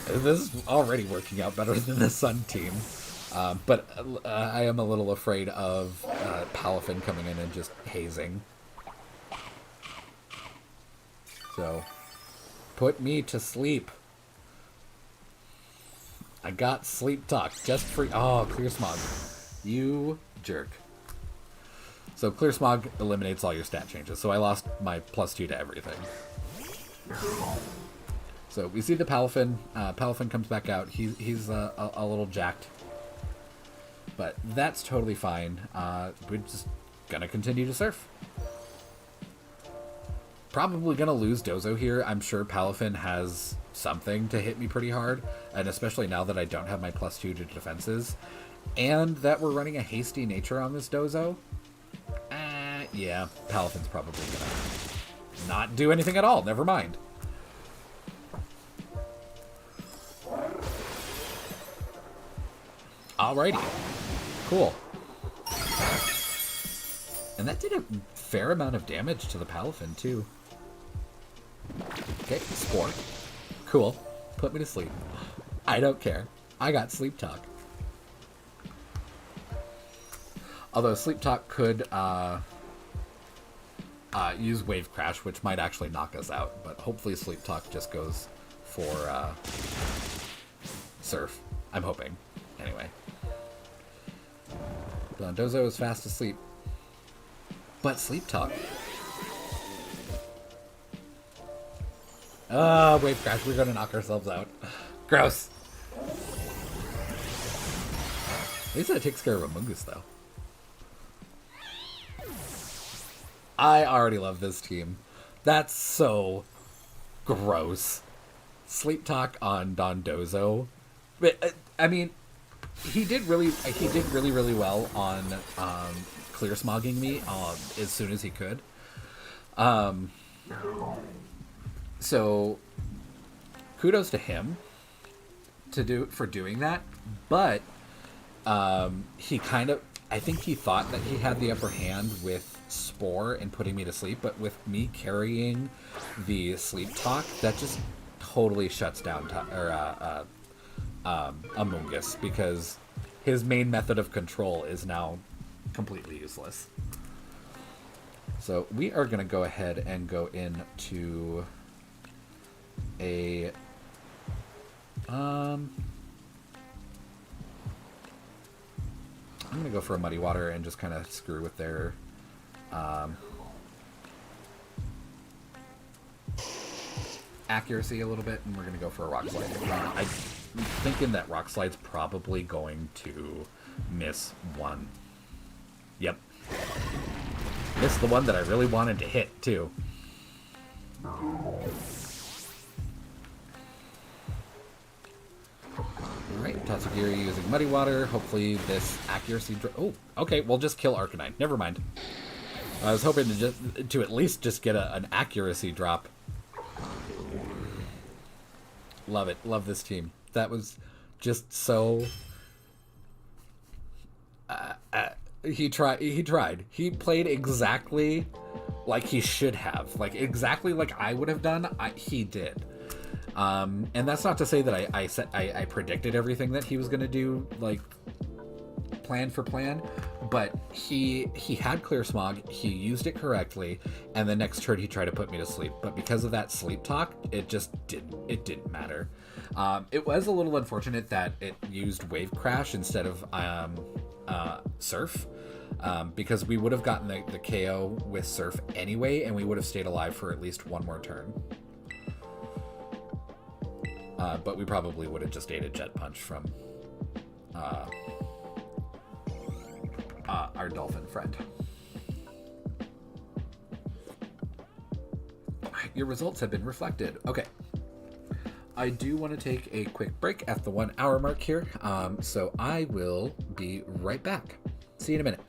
this is already working out better than the Sun team. But I am a little afraid of Palafin coming in and just hazing. So, put me to sleep. I got Sleep Talk just for... Oh, Clear Smog. You jerk. So Clear Smog eliminates all your stat changes. So I lost my +2 to everything. So we see the Palafin. Palafin comes back out. He's a little jacked. But that's totally fine. We're just gonna continue to surf. Probably gonna lose Dozo here. I'm sure Palafin has something to hit me pretty hard. And especially now that I don't have my +2 to defenses. And that we're running a hasty nature on this Dozo. Yeah, Palafin's probably gonna not do anything at all. Never mind. Alrighty. Cool. And that did a fair amount of damage to the Palafin, too. Okay, Spore. Cool. Put me to sleep. I don't care. I got Sleep Talk. Although Sleep Talk could use Wave Crash, which might actually knock us out. But hopefully Sleep Talk just goes for Surf. I'm hoping. Anyway. Dozo is fast asleep. But Sleep Talk. Wave Crash. We're going to knock ourselves out. Gross. At least that takes care of Amoonguss, though. I already love this team. That's so gross. Sleep Talk on Dozo. But, I mean, he did really well on clear smogging me as soon as he could. So kudos to him for doing that. But he kind of, I think he thought that he had the upper hand with Spore and putting me to sleep, but with me carrying the Sleep Talk, that just totally shuts down Amoonguss, because his main method of control is now completely useless. So we are going to go ahead and go into a I'm going to go for a Muddy Water and just kind of screw with their accuracy a little bit, and we're going to go for a Rock Slide. I'm thinking that Rock Slide's probably going to miss one. Yep. Missed the one that I really wanted to hit, too. Alright, Tatsugiri using Muddy Water. Hopefully this accuracy... Oh, okay, we'll just kill Arcanine. Never mind. I was hoping to at least just get an accuracy drop. Love it. Love this team. That was just so... He tried. He played exactly like he should have. Like, exactly like I would have done, he did. And that's not to say that I predicted everything that he was going to do, like, plan for plan. But he had Clear Smog, he used it correctly, and the next turn he tried to put me to sleep. But because of that Sleep Talk, it just didn't matter. It was a little unfortunate that it used Wave Crash instead of Surf, because we would have gotten the KO with Surf anyway, and we would have stayed alive for at least one more turn. But we probably would have just ate a jet punch from our dolphin friend. Your results have been reflected. Okay. I do want to take a quick break at the 1 hour mark here, so I will be right back. See you in a minute.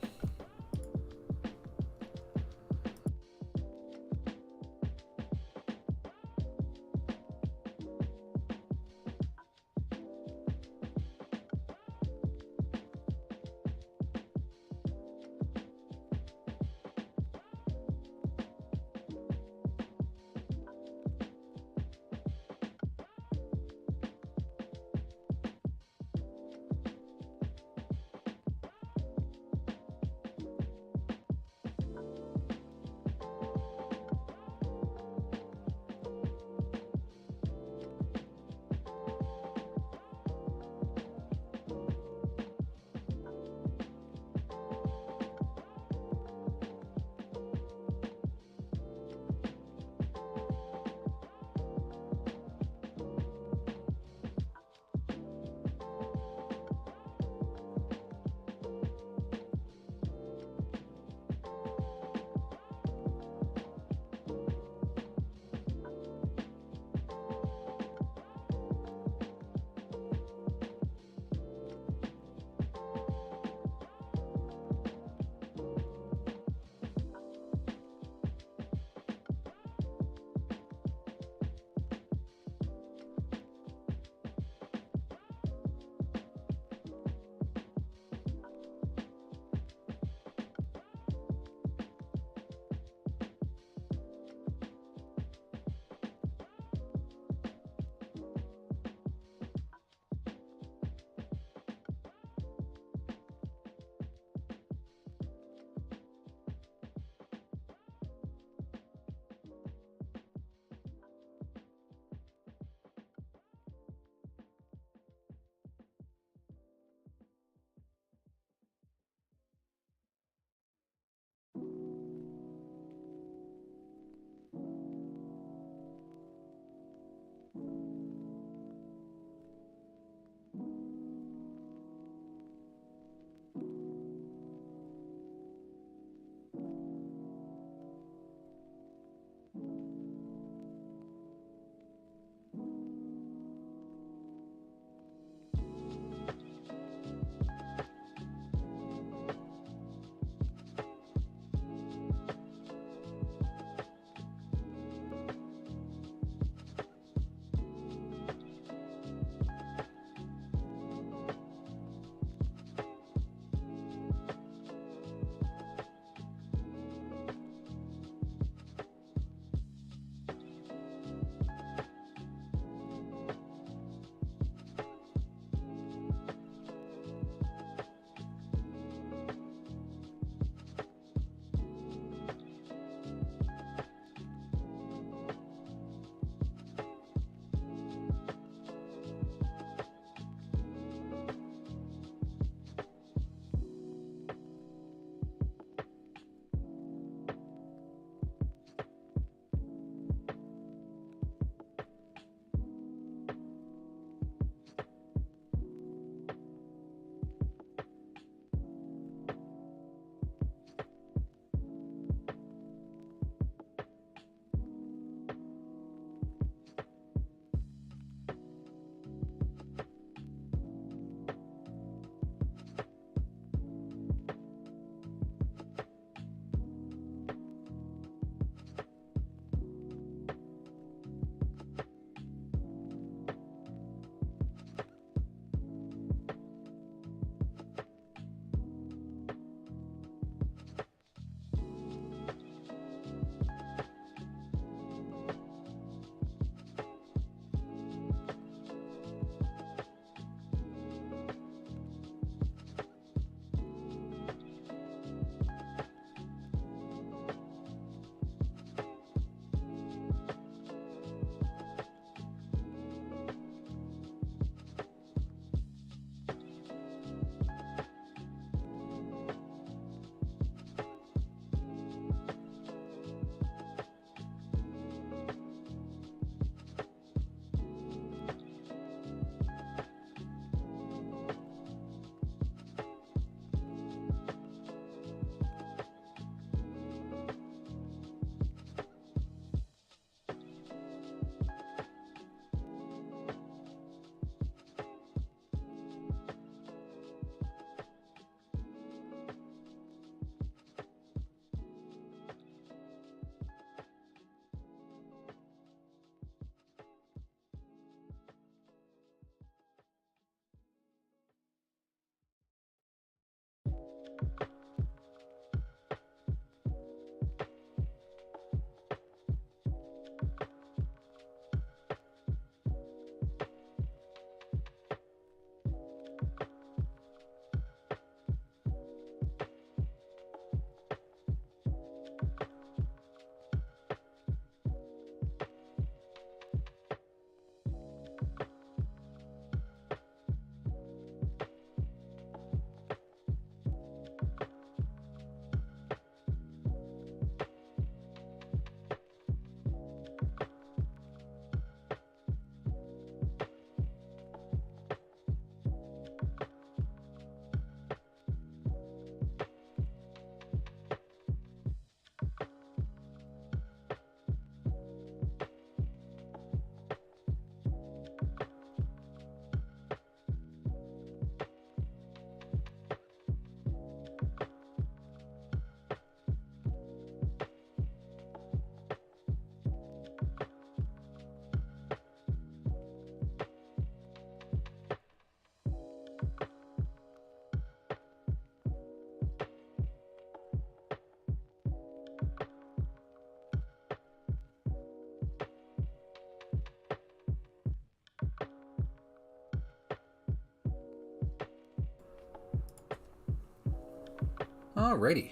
Alrighty,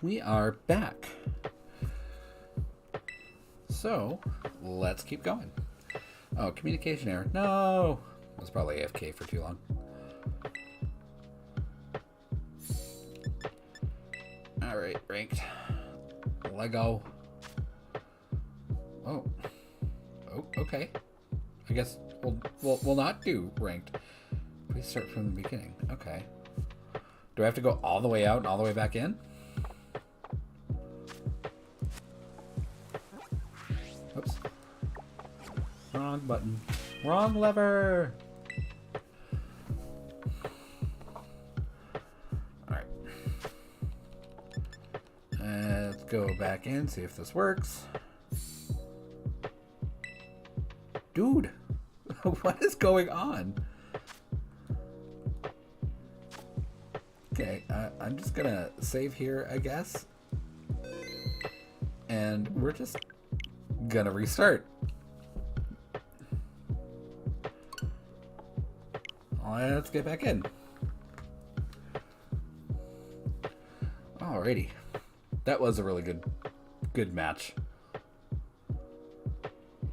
we are back. So, let's keep going. Oh, communication error. No! I was probably AFK for too long. Alright, ranked. Lego. Oh. Oh, okay. I guess we'll not do ranked. Please start from the beginning. Okay. Do I have to go all the way out and all the way back in? Oops. Wrong button. Wrong lever! Alright. Let's go back in, see if this works. Dude! What is going on? Okay, I'm just gonna save here, I guess. And we're just gonna restart. Let's get back in. Alrighty. That was a really good match.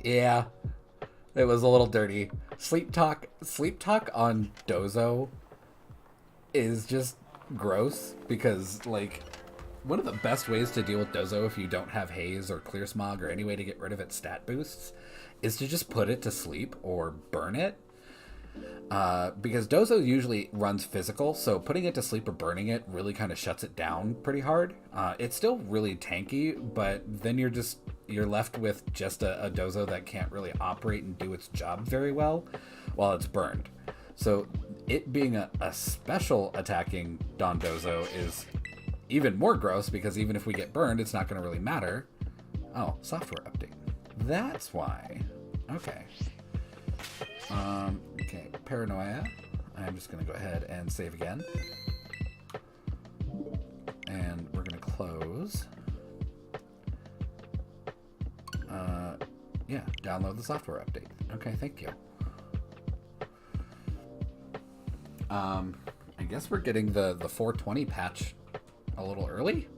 Yeah. It was a little dirty. Sleep talk on Dozo is just gross because, like, one of the best ways to deal with Dozo if you don't have haze or clear smog or any way to get rid of its stat boosts is to just put it to sleep or burn it. Because Dozo usually runs physical, so putting it to sleep or burning it really kind of shuts it down pretty hard. It's still really tanky, but then you're left with just a Dozo that can't really operate and do its job very well while it's burned. So it being a special attacking Dondozo is even more gross because even if we get burned, it's not going to really matter. Oh, software update. That's why. Okay. Okay, Paranoia. I'm just going to go ahead and save again. And we're going to close. Yeah, download the software update. Okay, thank you. I guess we're getting the 420 patch a little early.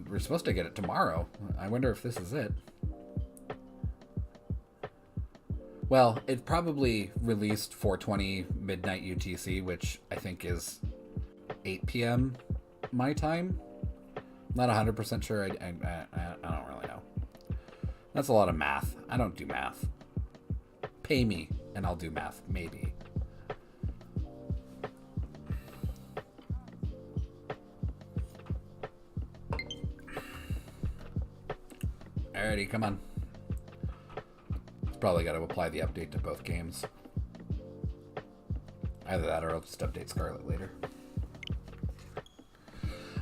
We're supposed to get it tomorrow. I wonder if this is it. Well, it probably released 420 midnight UTC, which I think is 8 p.m. my time. Not 100% sure. I don't really know. That's a lot of math. I don't do math. Pay me and I'll do math, maybe. Alrighty, come on. Probably got to apply the update to both games. Either that or I'll just update Scarlet later.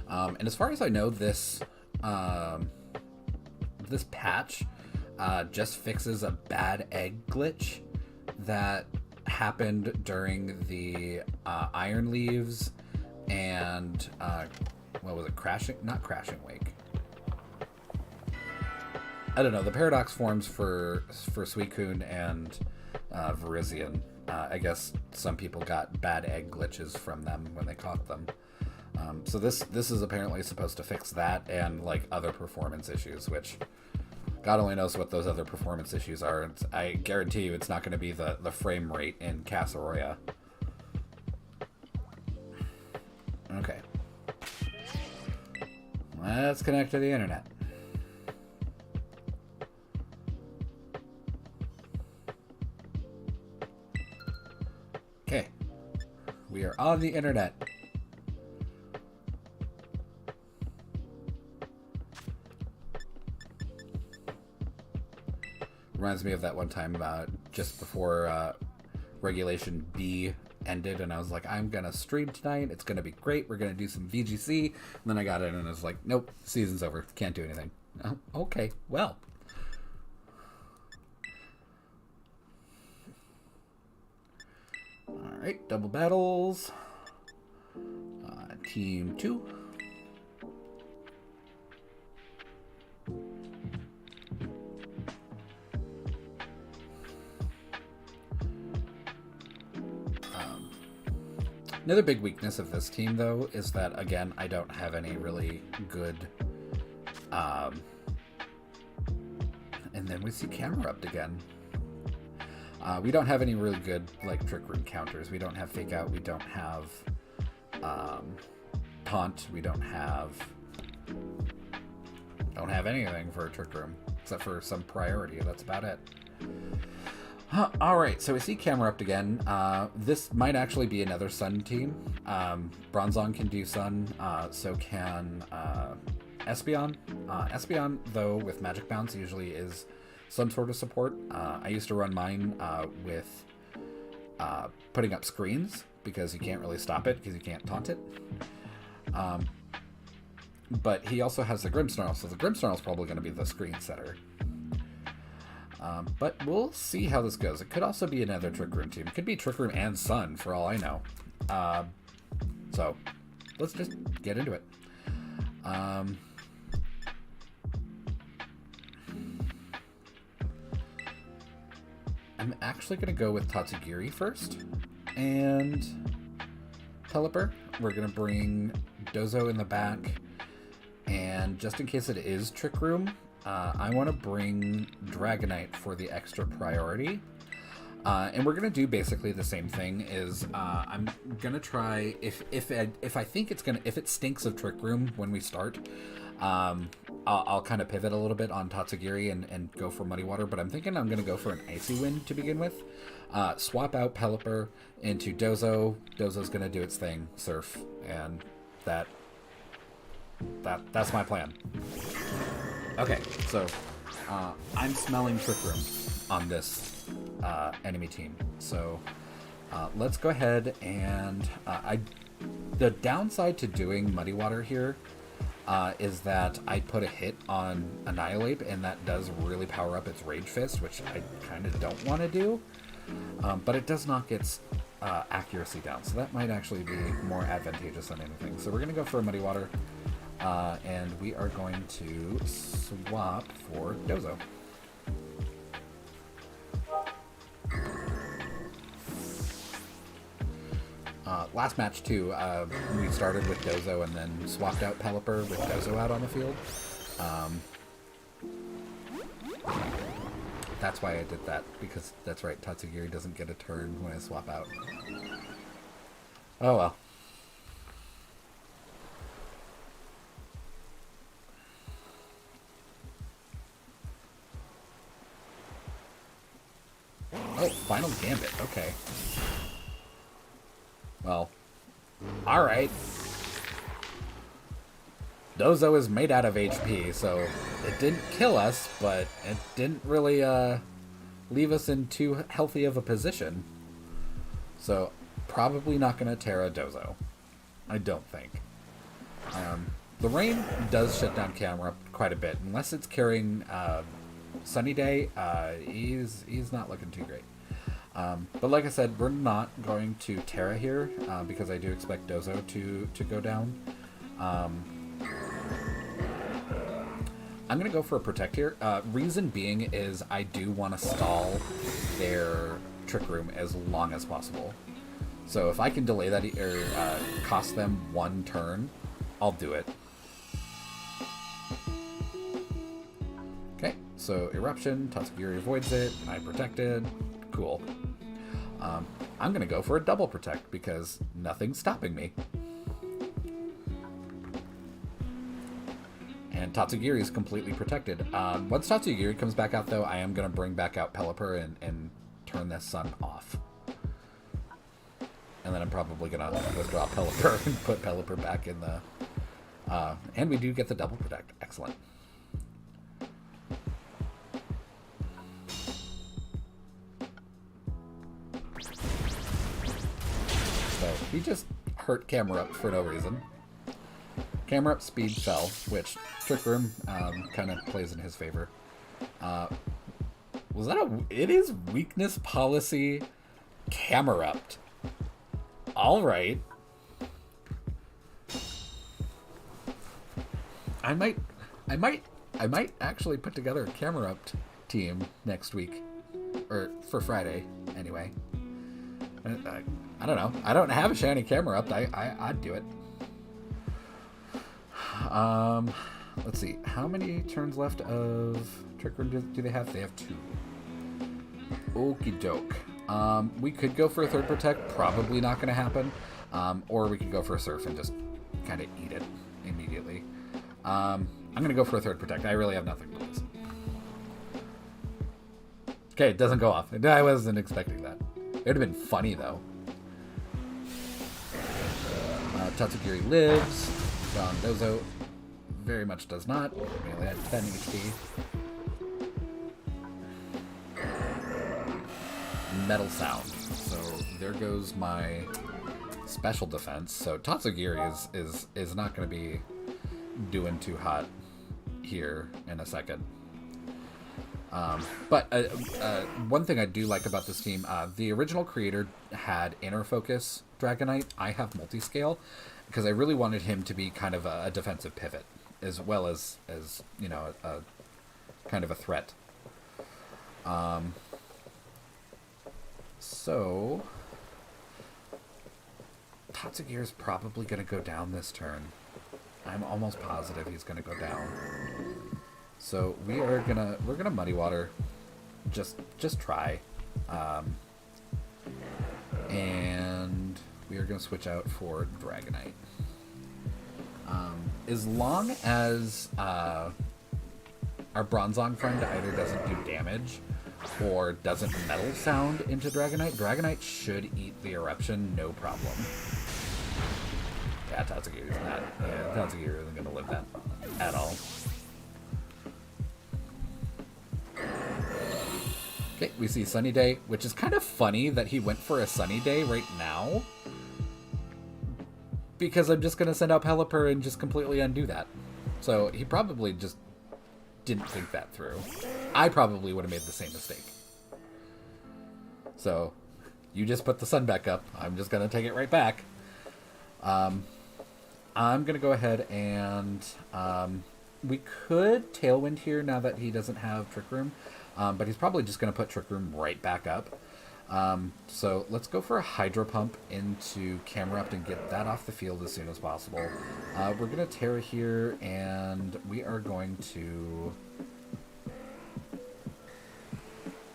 And as far as I know, this patch just fixes a bad egg glitch that happened during the Iron Leaves and what was it? Not Crashing Wake. I don't know. The paradox forms for Suicune and Virizion. I guess some people got bad egg glitches from them when they caught them. So this is apparently supposed to fix that and like other performance issues, which God only knows what those other performance issues are. I guarantee you it's not going to be the frame rate in Casseroya. Okay. Let's connect to the internet. Okay. We are on the internet. Reminds me of that one time just before Regulation B ended, and I was like, I'm gonna stream tonight, it's gonna be great, we're gonna do some VGC, and then I got in and I was like, nope, season's over, can't do anything. Oh, okay, well. Alright, double battles. Team 2. Another big weakness of this team, though, is that, again, I don't have any really good... and then we see Camerupt again. We don't have any really good, like, Trick Room counters. We don't have Fake Out. We don't have Taunt. We don't have anything for a Trick Room, except for some Priority. That's about it. Alright, so we see Camerupt again. This might actually be another Sun team. Bronzong can do Sun, so can Espeon. Espeon, though, with Magic Bounce usually is some sort of support. I used to run mine with putting up screens, because you can't really stop it, because you can't taunt it. But he also has the Grimmsnarl, so the Grimmsnarl is probably going to be the screen setter. But we'll see how this goes. It could also be another Trick Room team. It could be Trick Room and Sun, for all I know. So, let's just get into it. I'm actually going to go with Tatsugiri first. And Pelipper. We're going to bring Dozo in the back. And just in case it is Trick Room, I want to bring Dragonite for the extra priority. And we're going to do basically the same thing. I'm going to try, if I think it's going to, if it stinks of Trick Room when we start, I'll kind of pivot a little bit on Tatsugiri and go for Muddy Water, but I'm thinking I'm going to go for an Icy Wind to begin with. Swap out Pelipper into Dozo. Dozo's going to do its thing, Surf, and that's my plan. Okay, so I'm smelling Trick Room on this enemy team. So let's go ahead and the downside to doing Muddy Water here is that I put a hit on Annihilate, and that does really power up its Rage Fist, which I kind of don't want to do. But it does knock its accuracy down, so that might actually be more advantageous than anything. So we're going to go for a Muddy Water. And we are going to swap for Dozo. Last match, too, we started with Dozo and then swapped out Pelipper with Dozo out on the field. That's why I did that, because that's right, Tatsugiri doesn't get a turn when I swap out. Oh well. Oh, Final Gambit, okay. Well, alright. Dozo is made out of HP, so it didn't kill us, but it didn't really leave us in too healthy of a position. So, probably not going to Terra Dozo. I don't think. The rain does shut down camera quite a bit, unless it's carrying Sunny Day. He's not looking too great. But like I said, we're not going to Terra here because I do expect Dozo to go down. I'm going to go for a Protect here. Reason being is I do want to stall their Trick Room as long as possible. So if I can delay that or cost them 1 turn, I'll do it. Okay, so Eruption, Tatsugiri avoids it, I protected, cool. I'm going to go for a double protect because nothing's stopping me. And Tatsugiri is completely protected. Once Tatsugiri comes back out, though, I am going to bring back out Pelipper and turn this sun off. And then I'm probably going to withdraw Pelipper and put Pelipper back in the... and we do get the double protect. Excellent. So he just hurt Camera Up for no reason. Camera Up speed fell, which Trick Room kind of plays in his favor. Was that a... It is weakness policy Camera Up. All right. I might actually put together a Camera Up team next week, or for Friday anyway. I don't know. I don't have a shiny Camera Up. I'd do it. Let's see. How many turns left of Trick Room do they have? They have 2. Okie doke. We could go for a third protect. Probably not going to happen. Or we could go for a surf and just kind of eat it immediately. I'm going to go for a third protect. I really have nothing to lose. Okay, it doesn't go off. I wasn't expecting that. It would have been funny, though. Tatsugiri lives. Don Dozo very much does not. We only had 10 HP. Metal Sound. So there goes my special defense. So Tatsugiri is not going to be doing too hot here in a second. But one thing I do like about this team, the original creator had Inner Focus Dragonite. I have Multiscale because I really wanted him to be kind of a defensive pivot as well as you know, a kind of a threat. So Tatsugiri is probably going to go down this turn. I'm almost positive he's going to go down. So we're gonna Muddy Water, just try, and we are gonna switch out for Dragonite. As long as our Bronzong friend either doesn't do damage or doesn't Metal Sound into Dragonite, Dragonite should eat the Eruption, no problem. Yeah, Tatsugiri is not. Yeah, Tatsugiri isn't gonna live that at all. Okay, we see Sunny Day, which is kind of funny that he went for a Sunny Day right now. Because I'm just going to send out Pelipper and just completely undo that. So he probably just didn't think that through. I probably would have made the same mistake. So, you just put the sun back up. I'm just going to take it right back. I'm going to go ahead and... we could Tailwind here now that he doesn't have Trick Room. But he's probably just going to put Trick Room right back up. So let's go for a Hydro Pump into Camera Up and get that off the field as soon as possible. We're going to Terra here, and we are going to...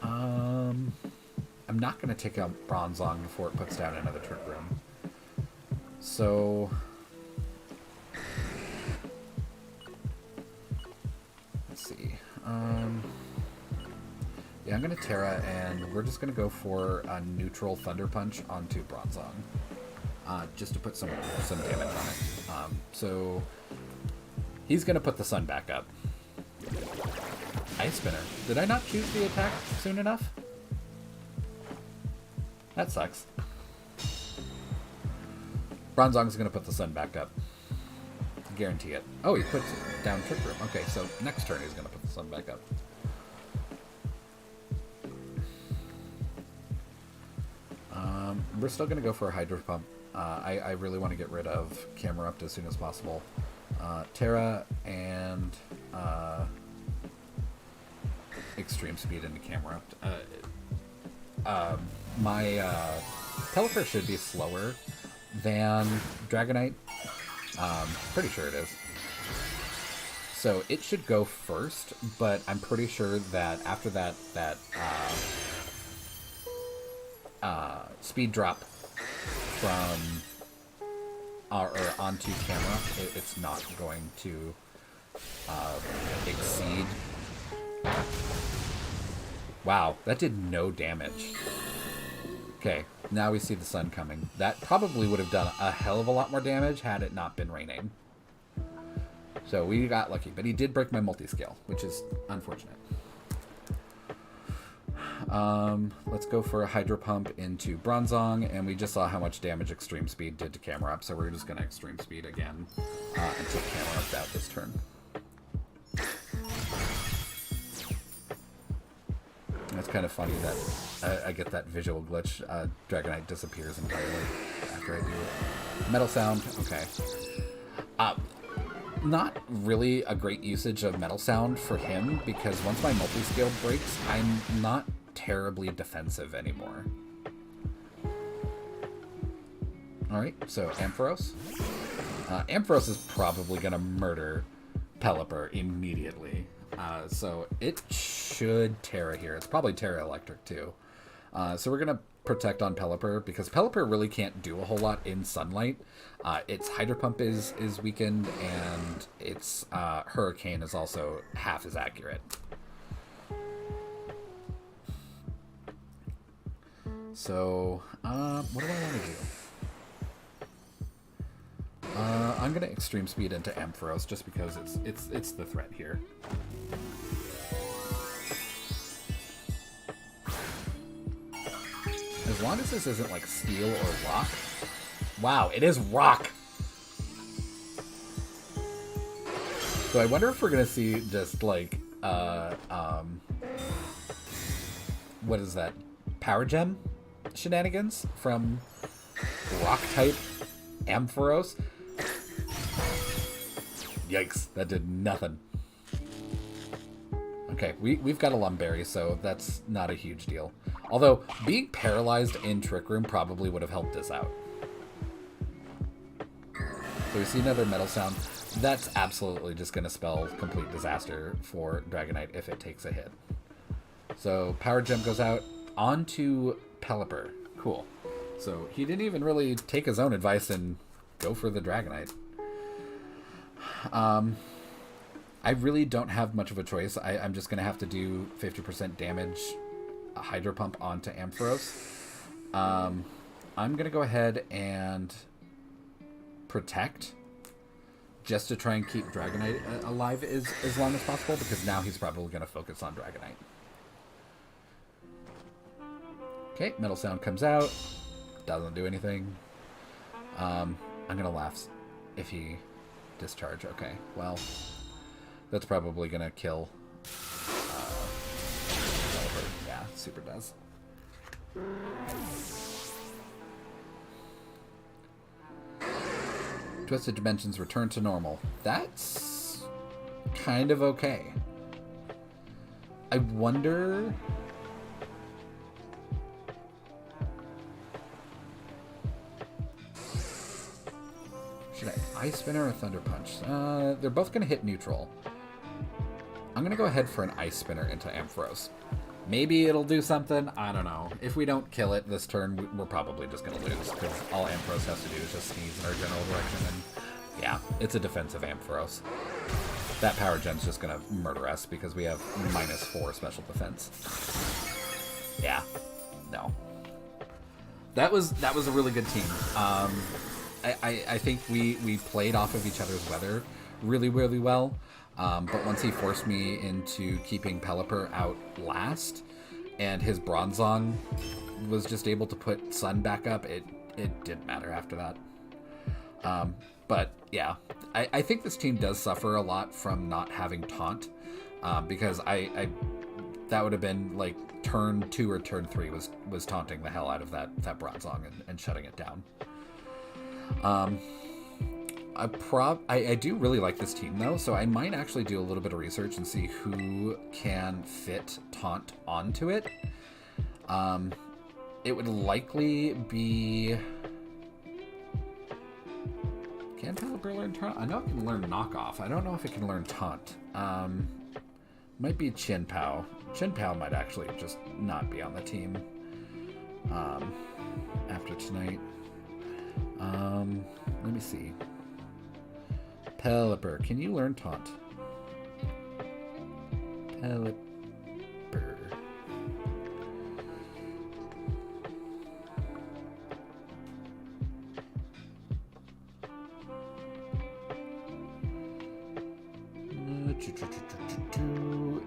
I'm not going to take out Bronzong before it puts down another Trick Room. So... let's see. Yeah, I'm going to Terra, and we're just going to go for a neutral Thunder Punch onto Bronzong. Just to put some damage on it. So, he's going to put the sun back up. Ice Spinner. Did I not choose the attack soon enough? That sucks. Bronzong's going to put the sun back up. Guarantee it. Oh, he puts down Trick Room. Okay, so next turn he's going to put the sun back up. We're still going to go for a Hydro Pump. I really want to get rid of Camerupt as soon as possible. Terra and Extreme Speed into Camerupt. My Pelipper should be slower than Dragonite. Pretty sure it is. So it should go first, but I'm pretty sure that after that speed drop from or onto camera, it's not going to exceed. Wow, that did no damage. Okay, now we see the sun coming. That probably would have done a hell of a lot more damage had it not been raining. So we got lucky, but he did break my multi-scale, which is unfortunate. Let's go for a Hydro Pump into Bronzong, and we just saw how much damage Extreme Speed did to Camerupt, so we're just going to Extreme Speed again and take Camerupt out this turn. It's kind of funny that I get that visual glitch. Dragonite disappears entirely after I do it. Metal Sound, okay. Not really a great usage of Metal Sound for him, because once my multi-scale breaks, I'm not terribly defensive anymore. Alright, so Ampharos. Ampharos is probably going to murder Pelipper immediately. So it should Terra here. It's probably Terra Electric too. So we're going to protect on Pelipper, because Pelipper really can't do a whole lot in sunlight. Its Hydro Pump is weakened, and its Hurricane is also half as accurate. So, what do I want to do? I'm going to Extreme Speed into Ampharos just because it's the threat here. As long as this isn't like Steel or Rock. Wow, it is Rock! So I wonder if we're going to see just like, what is that? Power Gem shenanigans from Rock-type Ampharos. Yikes, that did nothing. Okay, we've got a Lumberry, so that's not a huge deal. Although, being paralyzed in Trick Room probably would have helped us out. So we see another Metal Sound. That's absolutely just going to spell complete disaster for Dragonite if it takes a hit. So, Power Gem goes out onto Pelipper. Cool. So, he didn't even really take his own advice and go for the Dragonite. I really don't have much of a choice. I'm just going to have to do 50% damage Hydro Pump onto Ampharos. I'm going to go ahead and protect just to try and keep Dragonite alive as long as possible, because now he's probably going to focus on Dragonite. Okay, Metal Sound comes out. Doesn't do anything. I'm going to laugh if he discharge. Okay, well, that's probably going to kill yeah, super does. Twisted Dimensions return to normal. That's kind of okay. I wonder... Should I Ice Spinner or Thunder Punch? They're both going to hit neutral. I'm going to go ahead for an Ice Spinner into Ampharos. Maybe it'll do something. I don't know. If we don't kill it this turn, we're probably just going to lose, because all Ampharos has to do is just sneeze in our general direction, and yeah, it's a defensive Ampharos. That Power Gem's just going to murder us because we have -4 special defense. Yeah. No. That was a really good team. I think we played off of each other's weather really, really well. But once he forced me into keeping Pelipper out last, and his Bronzong was just able to put Sun back up, it didn't matter after that. But yeah, I think this team does suffer a lot from not having Taunt, because that would have been like turn 2 or turn 3 was taunting the hell out of that Bronzong and shutting it down. I do really like this team though, so I might actually do a little bit of research and see who can fit taunt onto it. It would likely be... Can Pelipper learn taunt? I know it can learn knockoff. I don't know if it can learn taunt. Might be Chin-Pao. Chin-Pao might actually just not be on the team after tonight. Let me see. Pelipper, can you learn taunt? Pelipper.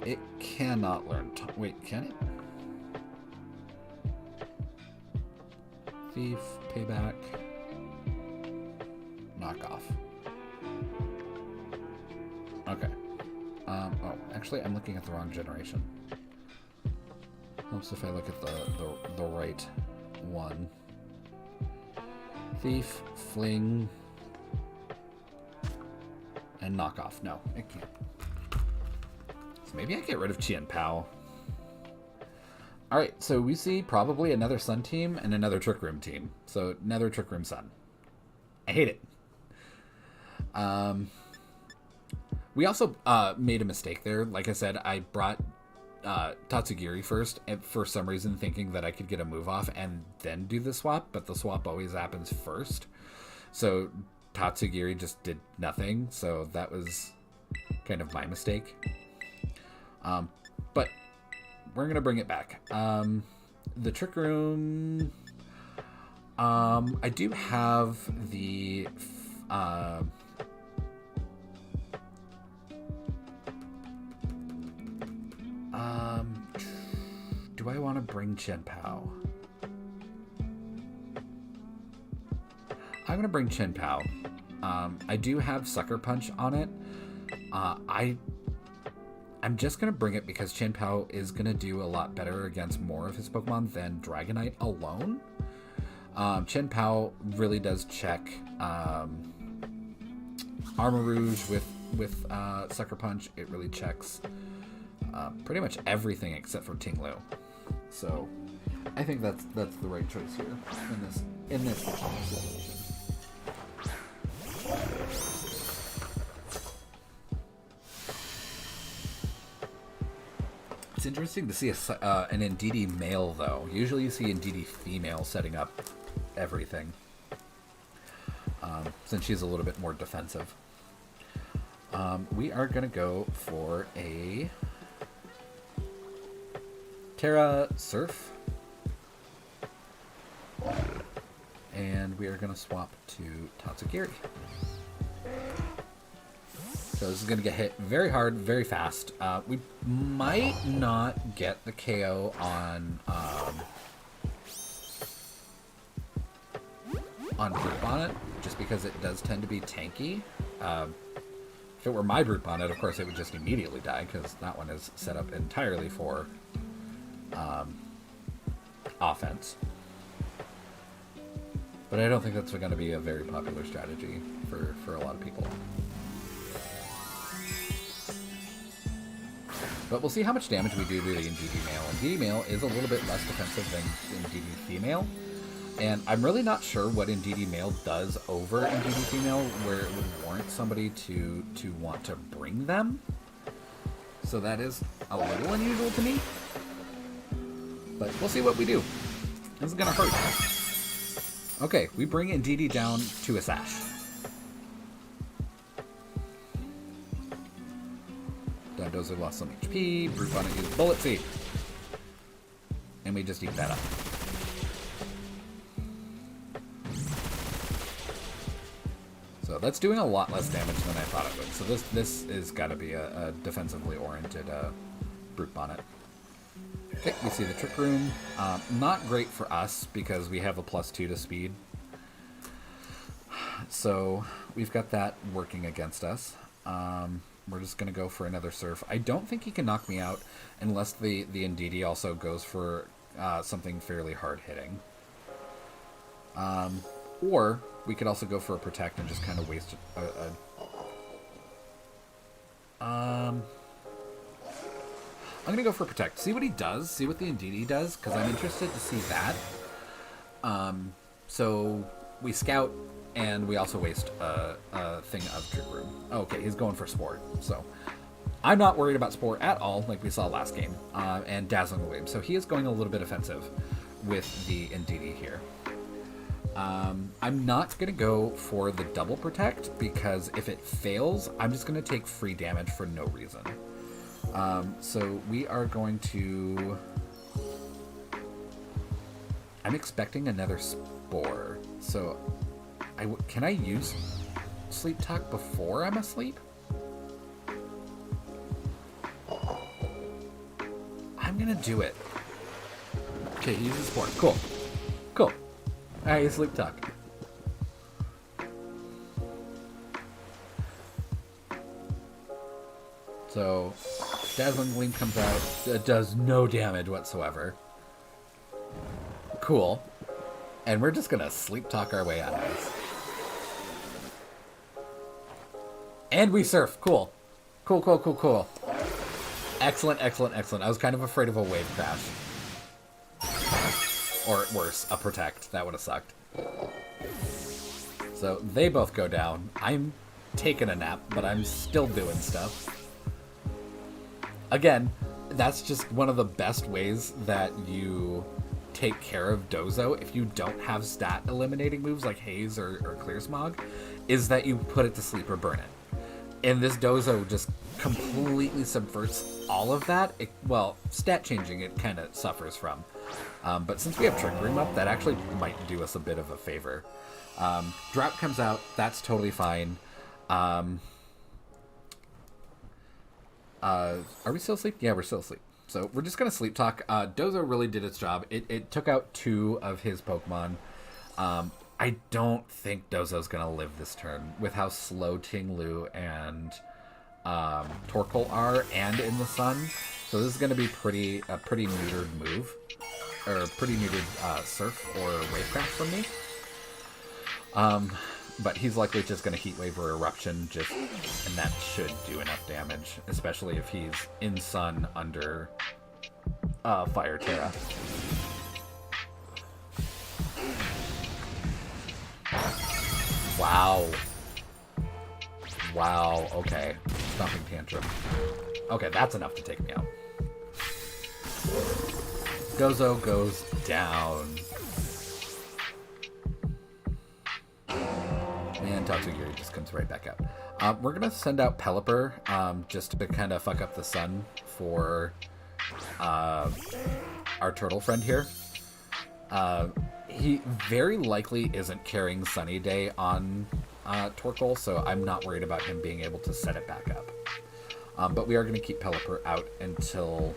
It cannot learn taunt. Wait, can it? Thief, payback, knockoff. Okay. Oh, actually, I'm looking at the wrong generation. Helps if I look at the right one. Thief, fling, and knockoff. No, it can't. So maybe I get rid of Chien-Pao. Alright, so we see probably another Sun team and another Trick Room team. So another Trick Room Sun. I hate it. We also made a mistake there. Like I said, I brought Tatsugiri first, and for some reason thinking that I could get a move off and then do the swap, but the swap always happens first. So Tatsugiri just did nothing, so that was kind of my mistake. But we're going to bring it back. The Trick Room... I do have the... do I want to bring Chien-Pao? I'm going to bring Chien-Pao. I do have Sucker Punch on it. I'm just going to bring it because Chien-Pao is going to do a lot better against more of his Pokemon than Dragonite alone. Chien-Pao really does check Armarouge with Sucker Punch. It really checks pretty much everything except for Tinglu. So I think that's the right choice here in this situation. It's interesting to see an Indeedee male, though. Usually you see Indeedee female setting up everything, since she's a little bit more defensive. We are going to go for a Terra Surf. And we are going to swap to Tatsugiri. So this is going to get hit very hard, very fast. We might not get the KO on Brute Bonnet, just because it does tend to be tanky. If it were my Brute Bonnet, of course, it would just immediately die, because that one is set up entirely for offense. But I don't think that's going to be a very popular strategy for a lot of people. But we'll see how much damage we do to the Indeedee male. Indeedee male is a little bit less defensive than Indeedee female. And I'm really not sure what Indeedee male does over Indeedee female, where it would warrant somebody to want to bring them. So that is a little unusual to me. But we'll see what we do. This is going to hurt. Okay, we bring Indeedee down to a Sash. Dondozo lost some HP. Brute Bonnet used Bullet Seed. And we just eat that up. So that's doing a lot less damage than I thought it would. So this is got to be a defensively oriented Brute Bonnet. Okay, we see the Trick Room. Not great for us because we have a +2 to speed. So we've got that working against us. We're just going to go for another surf. I don't think he can knock me out unless the Indeedee also goes for something fairly hard-hitting. Or we could also go for a protect and just kind of waste I'm going to go for protect. See what he does. See what the Indeedee does, because I'm interested to see that. So we scout, and we also waste a thing of Trick Room. Okay, he's going for Spore. So I'm not worried about Spore at all, like we saw last game. And Dazzling Gleam. So he is going a little bit offensive with the Indeedee here. I'm not going to go for the double protect, because if it fails, I'm just going to take free damage for no reason. So we are going to... I'm expecting another Spore. So can I use Sleep Talk before I'm asleep? I'm going to do it. Okay, he uses Spore. Cool. Cool. Alright, Sleep Talk. So, Dazzling Gleam comes out. It does no damage whatsoever. Cool. And we're just gonna Sleep Talk our way out of this. And we surf. Cool. Cool, cool, cool, cool. Excellent, excellent, excellent. I was kind of afraid of a wave crash. Or worse, a protect. That would have sucked. So they both go down. I'm taking a nap, but I'm still doing stuff. Again, that's just one of the best ways that you take care of Dozo if you don't have stat eliminating moves like Haze or Clear Smog, is that you put it to sleep or burn it. And this Dozo just completely subverts all of that. Well, stat changing it kind of suffers from. But since we have Trick Room up, that actually might do us a bit of a favor. Drought comes out. That's totally fine. Are we still asleep? Yeah, we're still asleep. So we're just going to Sleep Talk. Dozo really did its job. It took out 2 of his Pokemon. I don't think Dozo's going to live this turn with how slow Ting-Lu and Torkoal are, and in the sun. So this is going to be a pretty neutered move. Or pretty neutered Surf or Wave Crash from me. But he's likely just going to Heat Wave or Eruption, and that should do enough damage, especially if he's in Sun under Fire Terra. Wow. Wow, okay. Stomping Tantrum. Okay, that's enough to take me out. Dozo goes down. And Tatsugiri just comes right back out. We're going to send out Pelipper just to kind of fuck up the sun for our turtle friend here. He very likely isn't carrying Sunny Day on Torkoal, so I'm not worried about him being able to set it back up. But we are going to keep Pelipper out until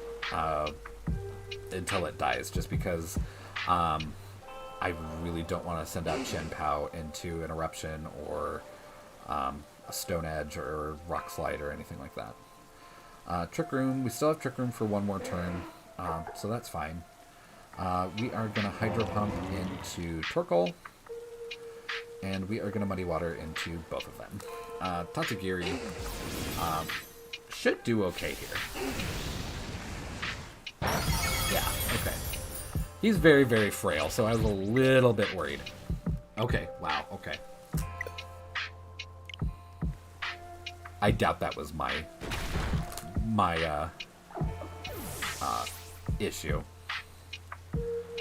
it dies, just because I really don't want to send out Chien-Pao into an Eruption or a Stone Edge or Rock Slide or anything like that. Trick Room, we still have Trick Room for one more turn, so that's fine. We are going to Hydro Pump into Torkoal, and we are going to Muddy Water into both of them. Tatsugiri should do okay here. Yeah, okay. He's very, very frail, so I was a little bit worried. Okay, wow, okay. I doubt that was my issue.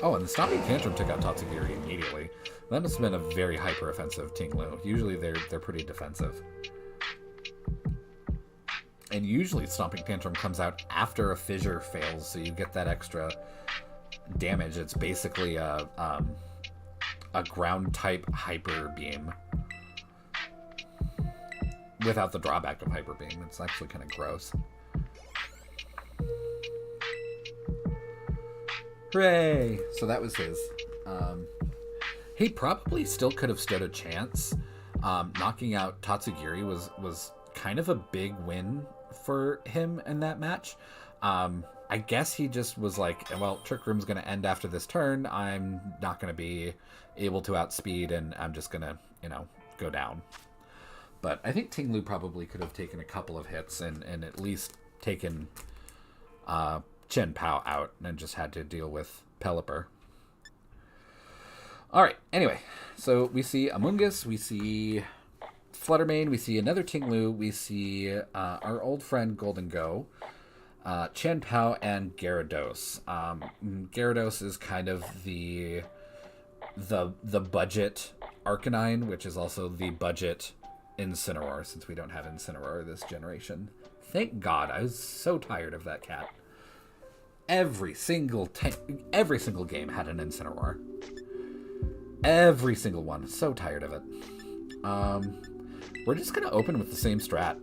Oh, and the Stomping Tantrum took out Tatsugiri immediately. That must have been a very hyper-offensive Ting-Lu. Usually they're pretty defensive. And usually Stomping Tantrum comes out after a Fissure fails, so you get that extra damage. It's basically a ground-type Hyper Beam. Without the drawback of Hyper Beam. It's actually kind of gross. Hooray! So that was his. He probably still could have stood a chance. Knocking out Tatsugiri was kind of a big win for him in that match. I guess he just was like, well, Trick Room's going to end after this turn. I'm not going to be able to outspeed, and I'm just going to, go down. But I think Ting Lu probably could have taken a couple of hits and at least taken Chen Pao out and just had to deal with Pelipper. All right, anyway, so we see Amoonguss, we see Fluttermane, we see another Ting Lu, we see our old friend Golden Go, Chen Pao, and Gyarados. Gyarados is kind of the budget Arcanine, which is also the budget Incineroar, since we don't have Incineroar this generation. Thank God, I was so tired of that cat. Every single game had an Incineroar. Every single one. So tired of it. We're just gonna open with the same strat.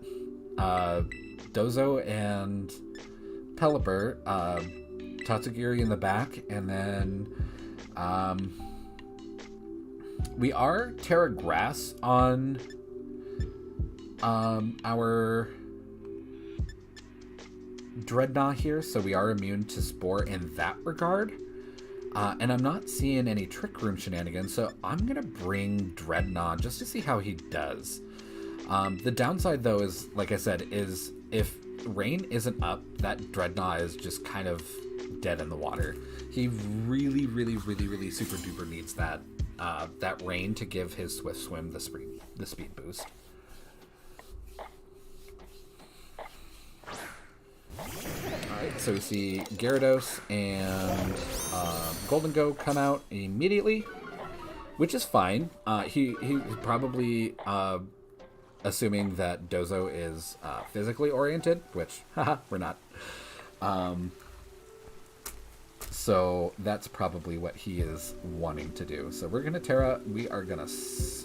Dozo and Pelipper, Tatsugiri in the back, and then we are Terra Grass on our Dreadnought here, so we are immune to Spore in that regard. And I'm not seeing any Trick Room shenanigans, so I'm going to bring Dreadnought just to see how he does. The downside, though, is, like I said, is if Rain isn't up, that Dreadnought is just kind of dead in the water. He really, really, really, really super duper needs that Rain to give his Swift Swim the speed boost. Alright, so we see Gyarados and Golden Go come out immediately, which is fine. He's probably assuming that Dozo is physically oriented, which, haha, we're not. So that's probably what he is wanting to do. So we're going to Terra. We are going to...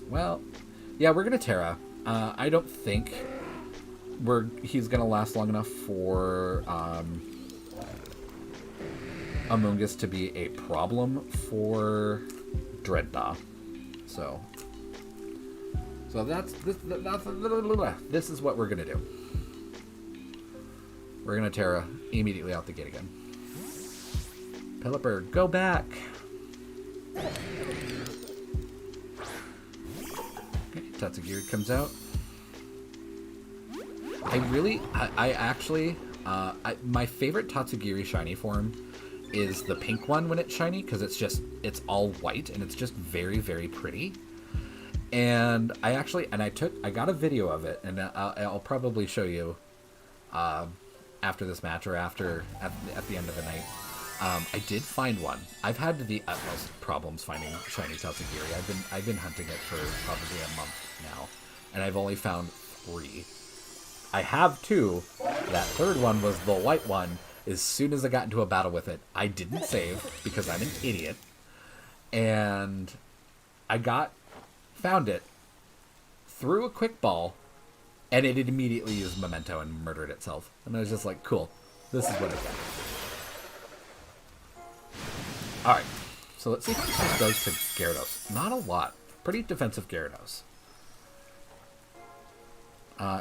Well, yeah, we're going to Terra. I don't think he's going to last long enough for Amoonguss to be a problem for Dreadnought. So this is what we're going to do. We're going to Terra immediately out the gate again. Pelipper, go back! Okay, Tatsugiri comes out. My favorite Tatsugiri shiny form is the pink one when it's shiny, because it's all white and it's just very, very pretty. And I got a video of it, and I'll probably show you after this match or at the end of the night. I did find one. I've had the utmost problems finding shiny Tatsugiri. I've been hunting it for probably a month now, and I've only found 3. I have 2. That third one was the white one. As soon as I got into a battle with it, I didn't save because I'm an idiot, and found it, threw a quick ball, and it immediately used Memento and murdered itself. And I was just like, cool, this is what I got. Alright, so let's see how this does to Gyarados. Not a lot. Pretty defensive Gyarados.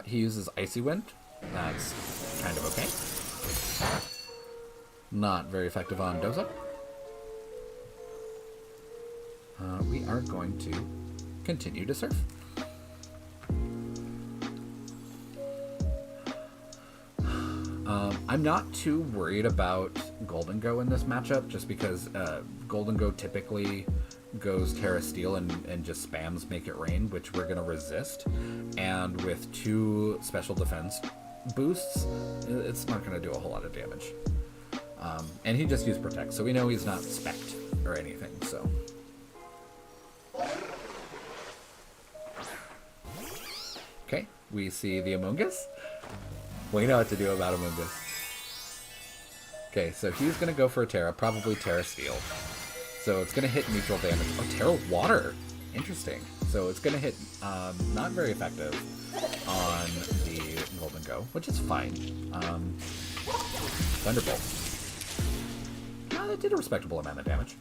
He uses Icy Wind. That's kind of okay. Not very effective on Dozo. We are going to continue to surf. I'm not too worried about Golden Go in this matchup, just because Golden Go typically goes Terra Steel and just spams Make It Rain, which we're going to resist. And with 2 special defense boosts, it's not going to do a whole lot of damage. And he just used Protect, so we know he's not spec'd or anything, so... Okay, we see the Amoonguss. We know what to do about Amoonguss. Okay, so he's going to go for a Terra, probably Terra Steel. So it's going to hit neutral damage. Oh, Terra Water! Interesting. So it's going to hit not very effective on the Golden Go, which is fine. Thunderbolt. That did a respectable amount of damage.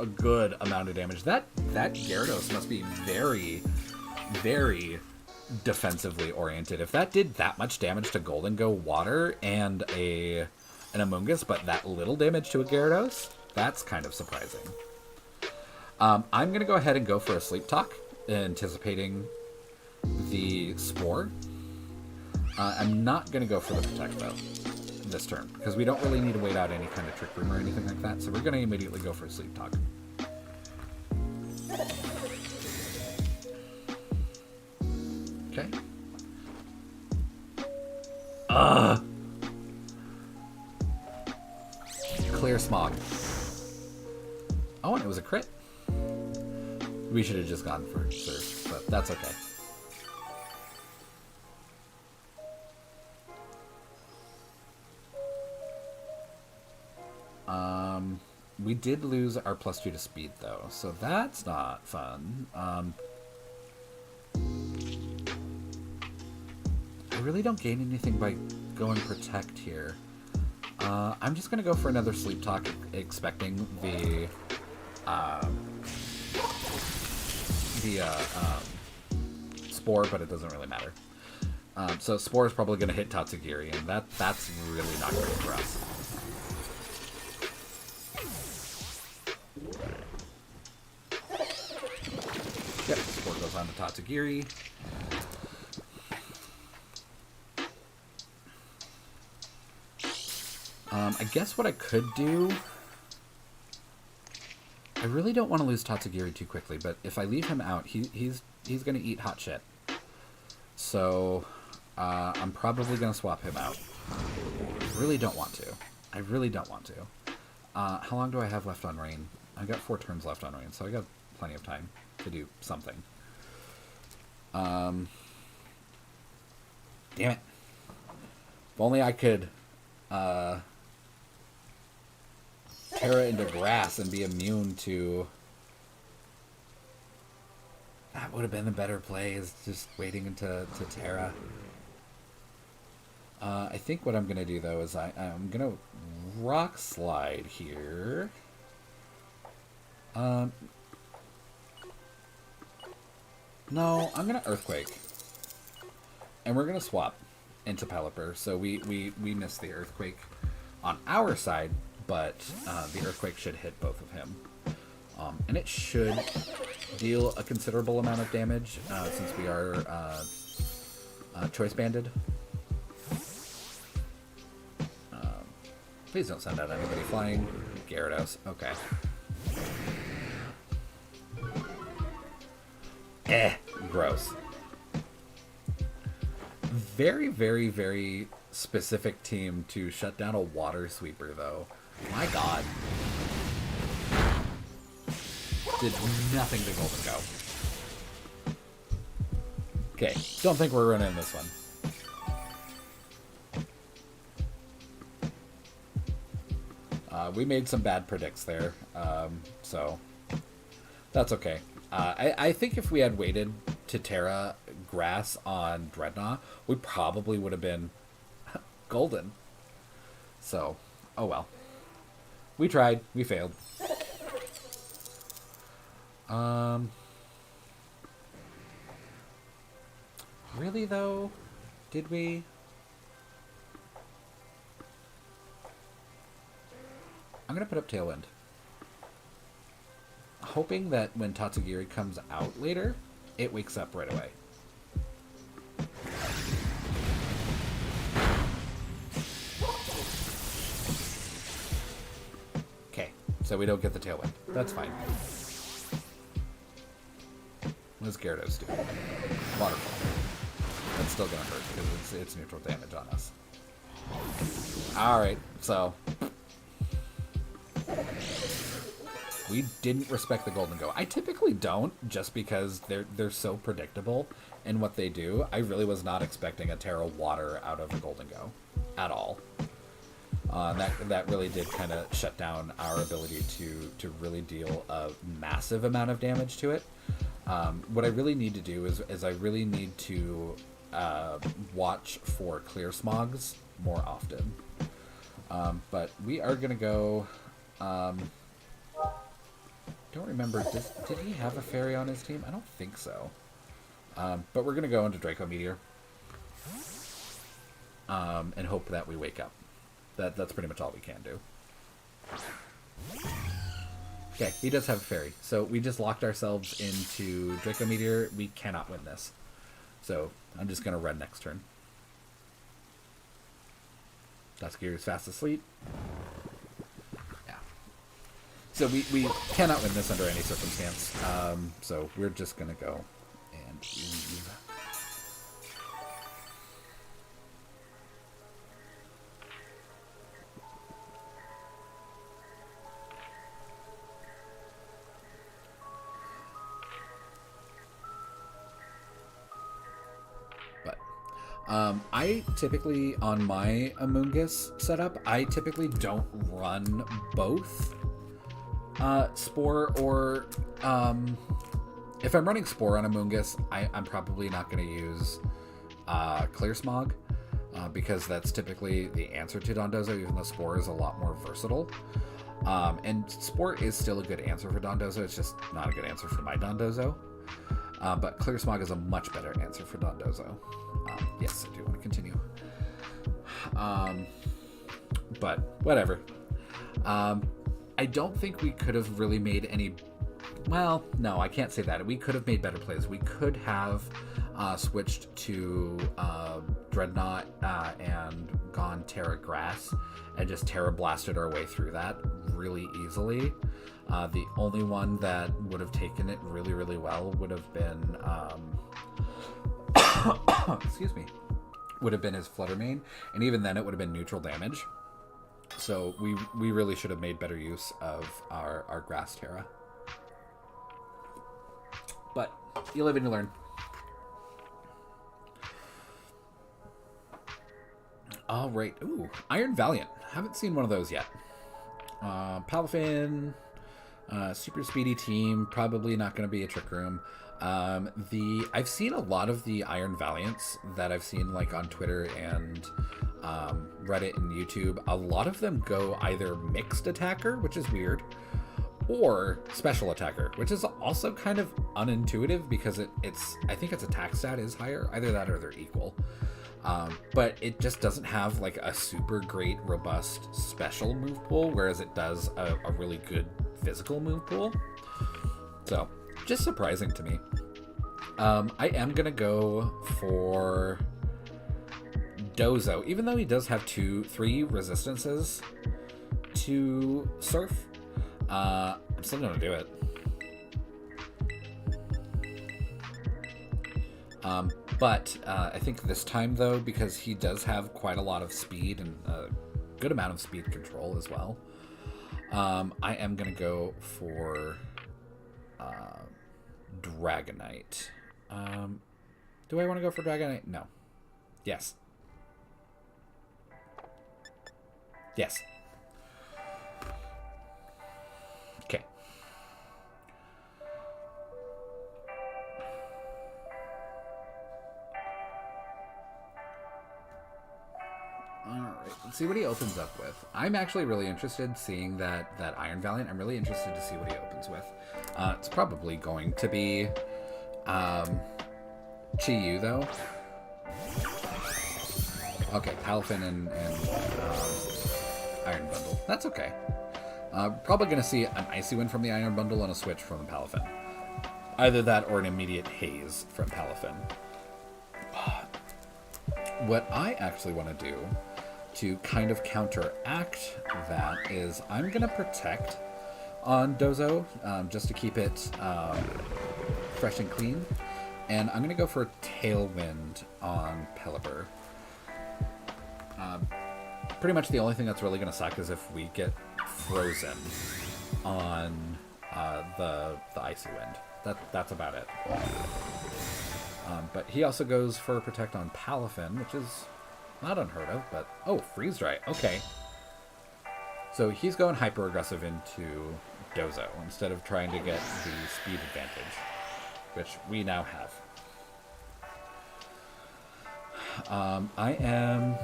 a good amount of damage. That Gyarados must be very, very defensively oriented. If that did that much damage to Golden Go Water and an Amoonguss, but that little damage to a Gyarados, that's kind of surprising. I'm going to go ahead and go for a Sleep Talk, anticipating the Spore. I'm not going to go for the Protect, though, this turn, because we don't really need to wait out any kind of Trick Room or anything like that, so we're going to immediately go for a Sleep Talk. Okay. Clear Smog. Oh, and it was a crit. We should have just gone for Surf, but that's okay. We did lose our +2 to speed, though, so that's not fun. I really don't gain anything by going Protect here. I'm just going to go for another Sleep Talk, expecting the Spore, but it doesn't really matter. So Spore is probably going to hit Tatsugiri, and that's really not great for us. Yep, Spore goes on to Tatsugiri. I guess what I could do... I really don't want to lose Tatsugiri too quickly, but if I leave him out, he's going to eat hot shit. So, I'm probably going to swap him out. I really don't want to. I really don't want to. How long do I have left on Rain? I've got 4 turns left on Rain, so I got plenty of time to do something. Damn it. If only I could... Terra into grass and be immune to... That would have been a better play, is just waiting into Terra. I think what I'm going to do, though, is I'm going to Rock Slide here. No, I'm going to Earthquake. And we're going to swap into Pelipper, so we miss the Earthquake on our side, but the Earthquake should hit both of him. And it should deal a considerable amount of damage, since we are Choice Banded. Please don't send out anybody flying. Gyarados, okay. Gross. Very, very, very specific team to shut down a Water Sweeper, though. My god. Did nothing to Golden Go. Okay, don't think we're running this one. We made some bad predicts there, so that's okay. I think if we had waited to Terra Grass on Dreadnought, we probably would have been golden. So, oh well. We tried. We failed. Really, though? Did we? I'm going to put up Tailwind. Hoping that when Tatsugiri comes out later, it wakes up right away. Okay, so we don't get the Tailwind. That's fine. What does Gyarados do? Waterfall. That's still going to hurt because it's neutral damage on us. Alright, so... we didn't respect the Golden Go. I typically don't, just because they're so predictable in what they do. I really was not expecting a Terra Water out of a Golden Go at all. That really did kind of shut down our ability to really deal a massive amount of damage to it. What I really need to do is I really need to watch for Clear Smogs more often. But we are going to go... Don't remember. Did he have a fairy on his team? I don't think so. But we're going to go into Draco Meteor. And hope that we wake up. That's pretty much all we can do. Okay, he does have a fairy. So we just locked ourselves into Draco Meteor. We cannot win this. So I'm just going to run next turn. Duskir is fast asleep. Yeah. So we cannot win this under any circumstance. So we're just going to go and leave. I typically, on my Amoonguss setup, I typically don't run both Spore or... if I'm running Spore on Amoonguss, I'm probably not going to use Clear Smog, because that's typically the answer to Dondozo, even though Spore is a lot more versatile. And Spore is still a good answer for Dondozo, it's just not a good answer for my Dondozo. But Clear Smog is a much better answer for Dondozo. Yes, I do want to continue. But whatever. I don't think we could have really made any... Well, no, I can't say that. We could have made better plays. We could have switched to Dreadnought and gone Terra Grass and just Terra Blasted our way through that really easily. The only one that would have taken it really, really well would have been... excuse me. Would have been his Fluttermane, and even then it would have been neutral damage. So we really should have made better use of our Grass Terra. But you live and you learn. All right. Ooh, Iron Valiant. Haven't seen one of those yet. Palafin, super speedy team. Probably not going to be a Trick Room. I've seen a lot of the Iron Valiants that I've seen like on Twitter and Reddit and YouTube. A lot of them go either mixed attacker, which is weird, or special attacker, which is also kind of unintuitive because I think its attack stat is higher. Either that or they're equal. But it just doesn't have like a super great robust special move pool, whereas it does a really good physical move pool. So just surprising to me. I am gonna go for Dozo, even though he does have 3 resistances to Surf. I'm still gonna do it. But I think this time, though, because he does have quite a lot of speed and a good amount of speed control as well, I am going to go for Dragonite. Do I want to go for Dragonite? No. Yes. Yes. Okay. Alright, let's see what he opens up with. I'm actually really interested seeing that Iron Valiant. I'm really interested to see what he opens with. It's probably going to be Chi-Yu, though. Okay, Palafin and Iron Bundle. That's okay. Probably going to see an Icy Wind from the Iron Bundle and a Switch from the Palafin. Either that or an immediate Haze from Palafin. What I actually want to do to kind of counteract that is I'm going to Protect on Dozo, just to keep it fresh and clean. And I'm going to go for a Tailwind on Pelipper. Pretty much the only thing that's really going to suck is if we get frozen on the Icy Wind. That's about it. But he also goes for Protect on Palafin, which is not unheard of, but... Oh, Freeze Dry. Okay. So he's going hyper-aggressive into Dozo instead of trying to get the speed advantage, which we now have. I am...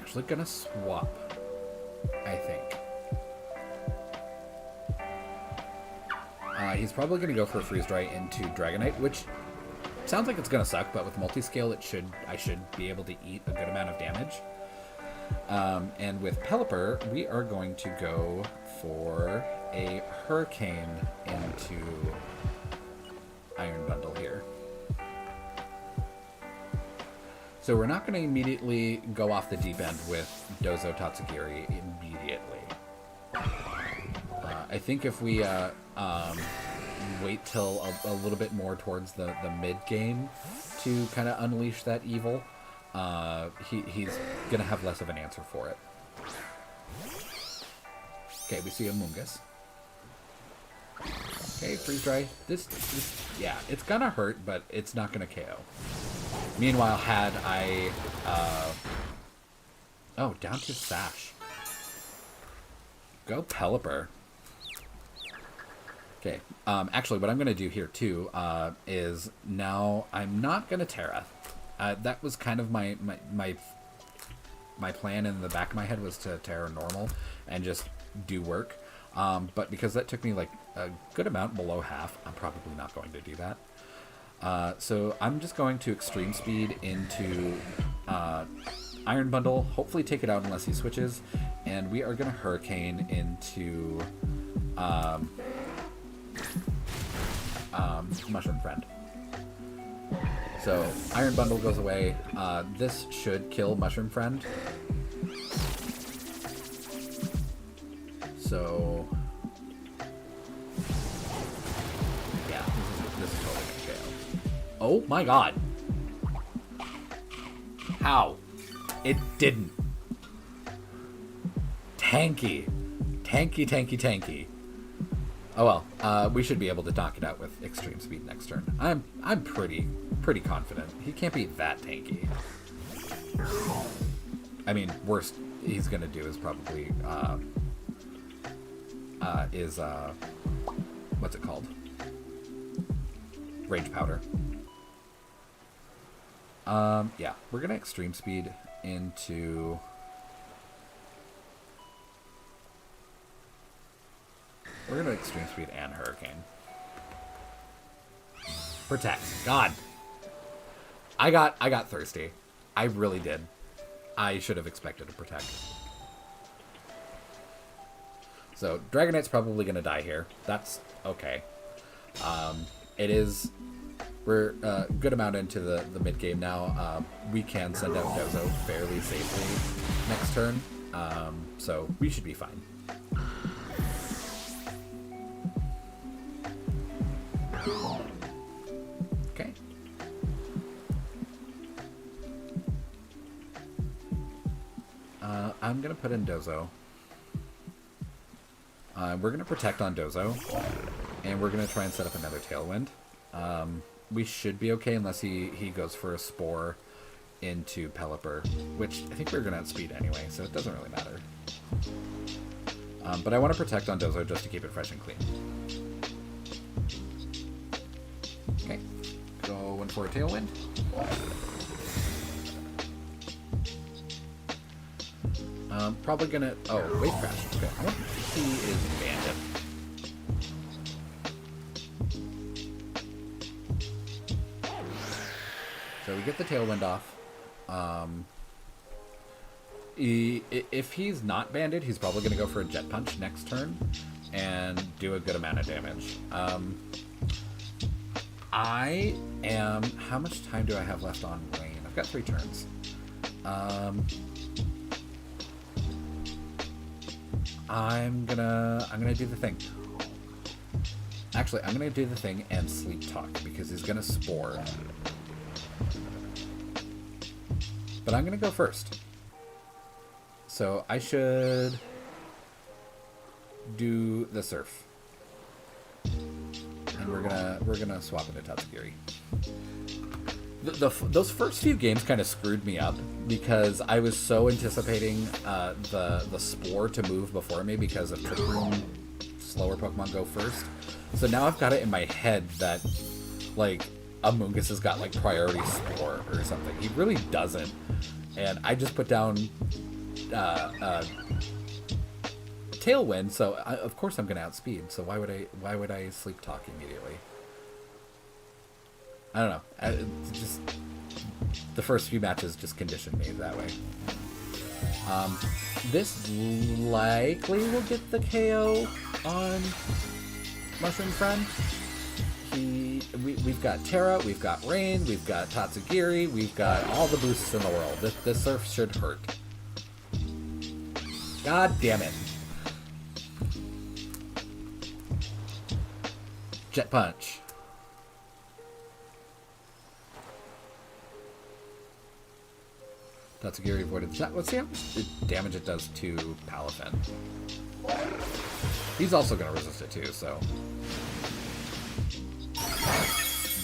actually gonna swap, I think. He's probably gonna go for a freeze dry into Dragonite, which sounds like it's gonna suck, but with multi-scale I should be able to eat a good amount of damage. And with Pelipper, we are going to go for a Hurricane into Iron Bundle here. So we're not going to immediately go off the deep end with Dozo Tatsugiri immediately. I think if we wait till a little bit more towards the mid-game to kind of unleash that evil, he's going to have less of an answer for it. Okay, we see a Mungus. Okay, freeze dry. This, yeah, it's gonna hurt, but it's not gonna KO. Meanwhile, had I, oh, down to Sash. Go Pelipper. Okay, actually, what I'm gonna do here too, is now I'm not gonna Terra. That was kind of my plan in the back of my head, was to Terra normal and just do work. But because that took me like a good amount below half, I'm probably not going to do that. So I'm just going to extreme speed into Iron Bundle, hopefully take it out unless he switches, and we are going to Hurricane into Mushroom Friend. So Iron Bundle goes away. This should kill Mushroom Friend. So, yeah, this is totally gonna KO. Oh my god! How? It didn't. Tanky. Tanky, tanky, tanky. Oh well, we should be able to knock it out with extreme speed next turn. I'm pretty confident. He can't be that tanky. I mean, worst he's gonna do is probably, what's it called? Rage Powder. Yeah, we're gonna extreme speed into... We're gonna extreme speed and Hurricane. Protect. God. I got thirsty. I really did. I should have expected to protect. So, Dragonite's probably going to die here. That's okay. It is... We're a good amount into the mid-game now. We can send out Dozo fairly safely next turn. So, we should be fine. Okay. I'm going to put in Dozo. We're going to protect on Dozo, and we're going to try and set up another Tailwind. We should be okay unless he goes for a Spore into Pelipper, which I think we're going to outspeed anyway, so it doesn't really matter. But I want to protect on Dozo just to keep it fresh and clean. Okay, going for a Tailwind. Probably gonna... Oh, Wave Crash. Okay, I wonder if he is Bandit. So we get the Tailwind off. If he's not Bandit, he's probably gonna go for a Jet Punch next turn and do a good amount of damage. I am... How much time do I have left on Rain? I've got 3 turns. I'm gonna do the thing. Actually, I'm gonna do the thing and Sleep Talk because he's gonna Spore. But I'm gonna go first. So I should do the Surf. And we're gonna swap into Tatsugiri. Those first few games kind of screwed me up because I was so anticipating the Spore to move before me because of Trick Room slower Pokemon go first. So now I've got it in my head that like Amoonguss has got like priority Spore or something. He really doesn't. And I just put down tailwind, so of course I'm gonna outspeed. So why would I sleep talk immediately? I don't know. Just the first few matches just conditioned me that way. This likely will get the KO on Mushroom Friend. We've got Terra, we've got Rain, we've got Tatsugiri, we've got all the boosts in the world. This surf should hurt. God damn it. Jet Punch. Tatsugiri avoided that. Let's see how much damage it does to Palafin. He's also going to resist it too, so...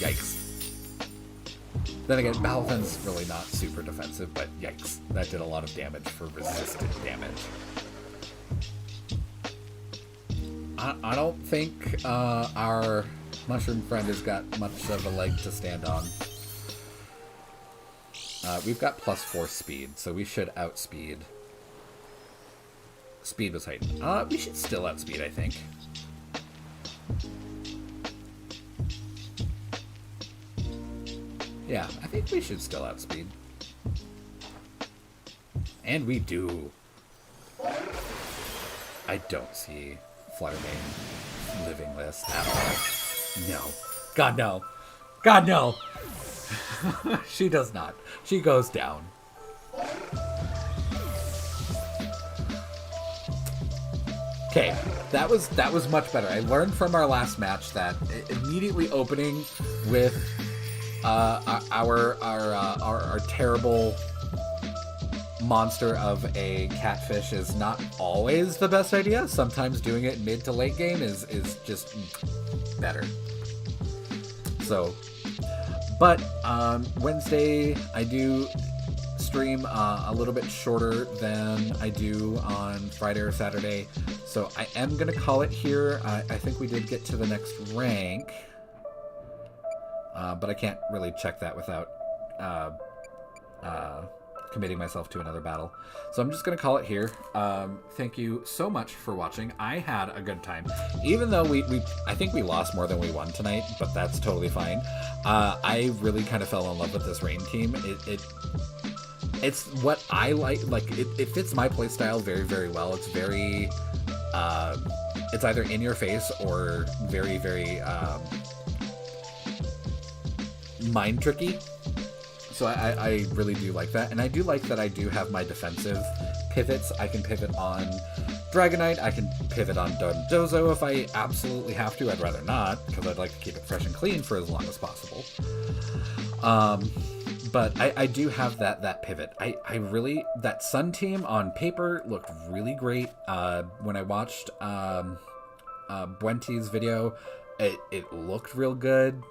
Yikes. Then again, Palafin's really not super defensive, but yikes. That did a lot of damage for resisted damage. I don't think our Mushroom Friend has got much of a leg to stand on. We've got +4 speed, so we should outspeed. Speed was heightened. We should still outspeed, I think. Yeah, I think we should still outspeed. And we do. I don't see Fluttermane living this at all. No. God, no. God, no. She does not. She goes down. Okay, that was much better. I learned from our last match that immediately opening with our terrible monster of a catfish is not always the best idea. Sometimes doing it mid to late game is just better. So, but Wednesday I do stream a little bit shorter than I do on Friday or Saturday, so I am gonna call it here. I think we did get to the next rank, but I can't really check that without committing myself to another battle. So I'm just going to call it here. Thank you so much for watching. I had a good time. Even though I think we lost more than we won tonight, but that's totally fine. I really kind of fell in love with this Rain team. It's what I like. Like, it fits my playstyle very, very well. It's very... it's either in your face or very, very mind tricky. So I really do like that. And I do like that I do have my defensive pivots. I can pivot on Dragonite. I can pivot on Dondozo if I absolutely have to. I'd rather not, because I'd like to keep it fresh and clean for as long as possible. But I do have that pivot. I really... That Sun team on paper looked really great. When I watched Bwenty's video, it looked real good.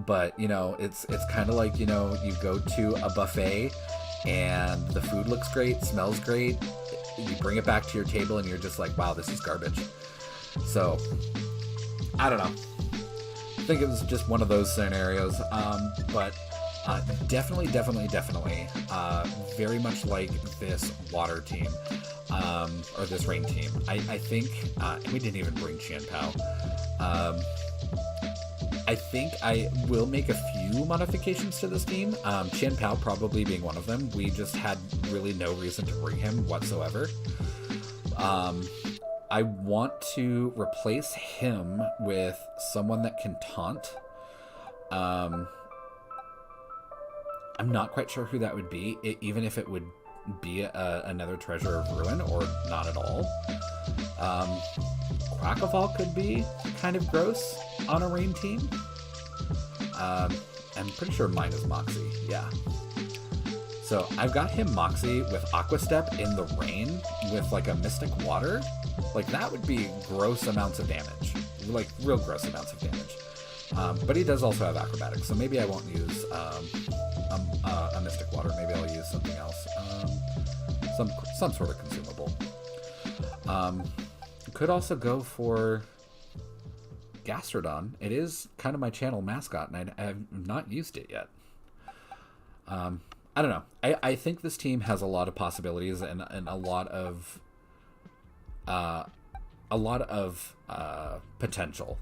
But, you know, it's kind of like, you know, you go to a buffet and the food looks great, smells great. You bring it back to your table and you're just like, wow, this is garbage. So, I don't know. I think it was just one of those scenarios. But definitely, very much like this water team, or this rain team. I think, we didn't even bring Qianpao. I think I will make a few modifications to this team. Qianpao probably being one of them. We just had really no reason to bring him whatsoever. I want to replace him with someone that can taunt. I'm not quite sure who that would be, even if it would be another Treasure of Ruin or not at all. Quackleval could be kind of gross on a rain team. I'm pretty sure mine is Moxie, yeah. So I've got him Moxie with Aqua Step in the rain with like a Mystic Water. Like that would be gross amounts of damage, like real gross amounts of damage. But he does also have Acrobatics, so maybe I won't use a Mystic Water. Maybe I'll use something else, some sort of consumable. Could also go for Gastrodon. It is kind of my channel mascot, and I have not used it yet. I don't know. I think this team has a lot of possibilities and a uh, lot of potential.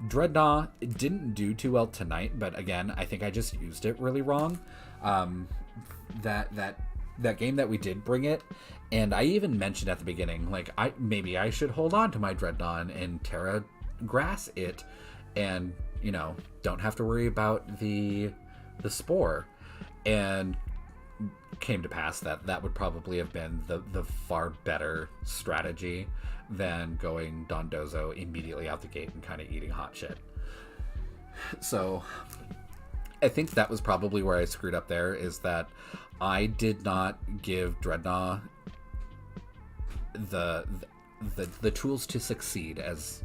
Dreadnought didn't do too well tonight, but again, I think I just used it really wrong. That game that we did bring it, and I even mentioned at the beginning, like, maybe I should hold on to my Dreadnought and Terra Grass it, and don't have to worry about the spore. And came to pass that would probably have been the far better strategy than going Dondozo immediately out the gate and kind of eating hot shit. So I think that was probably where I screwed up there, is that I did not give Dreadnought the tools to succeed, as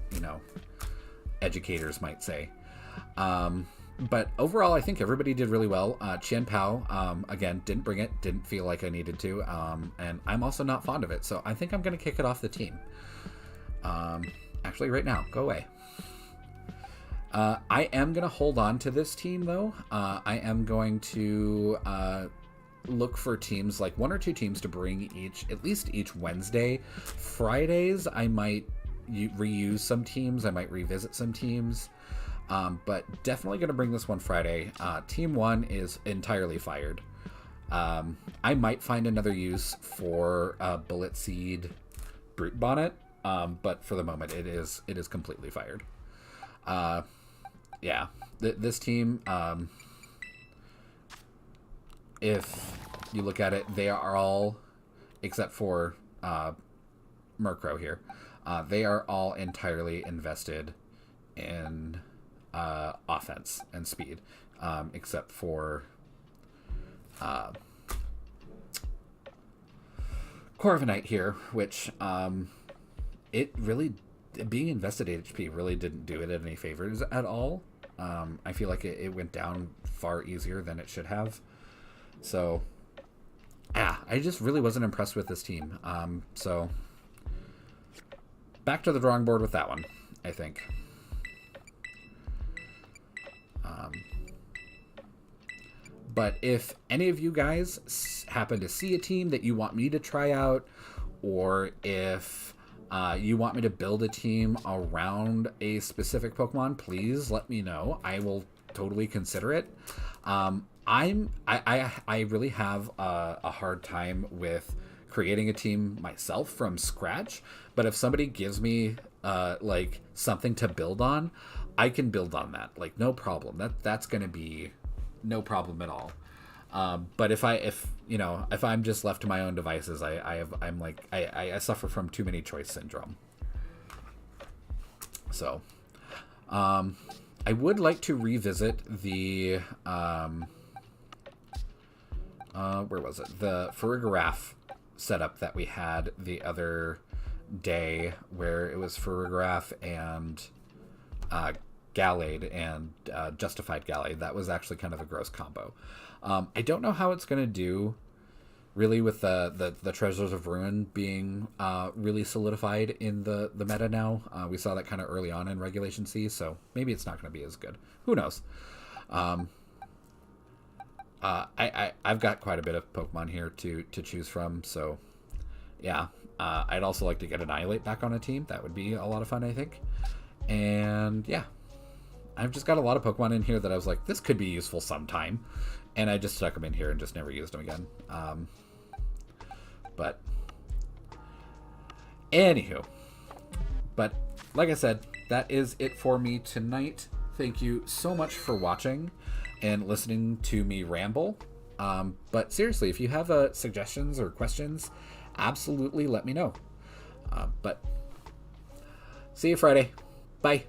educators might say. But overall, I think everybody did really well. Qian Pao, again, didn't bring it, didn't feel like I needed to, and I'm also not fond of it, so I think I'm going to kick it off the team. Actually, right now, go away. I am going to hold on to this team, though. I am going to look for teams, like 1 or 2 teams to bring at least each Wednesday. Fridays, I might reuse some teams, I might revisit some teams. But definitely going to bring this one Friday. Team 1 is entirely fired. I might find another use for Bullet Seed Brute Bonnet, but for the moment it is completely fired. Yeah, this team, if you look at it, they are all, except for Murkrow here, they are all entirely invested in offense and speed, except for Corviknight here, which it really, being invested HP really didn't do it any favors at all. I feel like it went down far easier than it should have. So I just really wasn't impressed with this team. So back to the drawing board with that one, I think. But if any of you guys happen to see a team that you want me to try out, or if you want me to build a team around a specific Pokemon, please let me know. I will totally consider it. I really have a hard time with creating a team myself from scratch, but if somebody gives me like something to build on, I can build on that, like, no problem. That's going to be no problem at all. But if I'm just left to my own devices, I suffer from too many choice syndrome. So, I would like to revisit the, where was it? The Farigiraf setup that we had the other day, where it was Farigiraf and, Gallade and Justified Gallade. That was actually kind of a gross combo. I don't know how it's going to do, really, with the Treasures of Ruin being really solidified in the meta now. We saw that kind of early on in Regulation C, so maybe it's not going to be as good. Who knows? I've got quite a bit of Pokemon here to choose from, so yeah. I'd also like to get Annihilate back on a team. That would be a lot of fun, I think. And yeah. I've just got a lot of Pokemon in here that I was like, this could be useful sometime. And I just stuck them in here and just never used them again. But anywho. But like I said, that is it for me tonight. Thank you so much for watching and listening to me ramble. But seriously, if you have suggestions or questions, absolutely let me know. But see you Friday. Bye.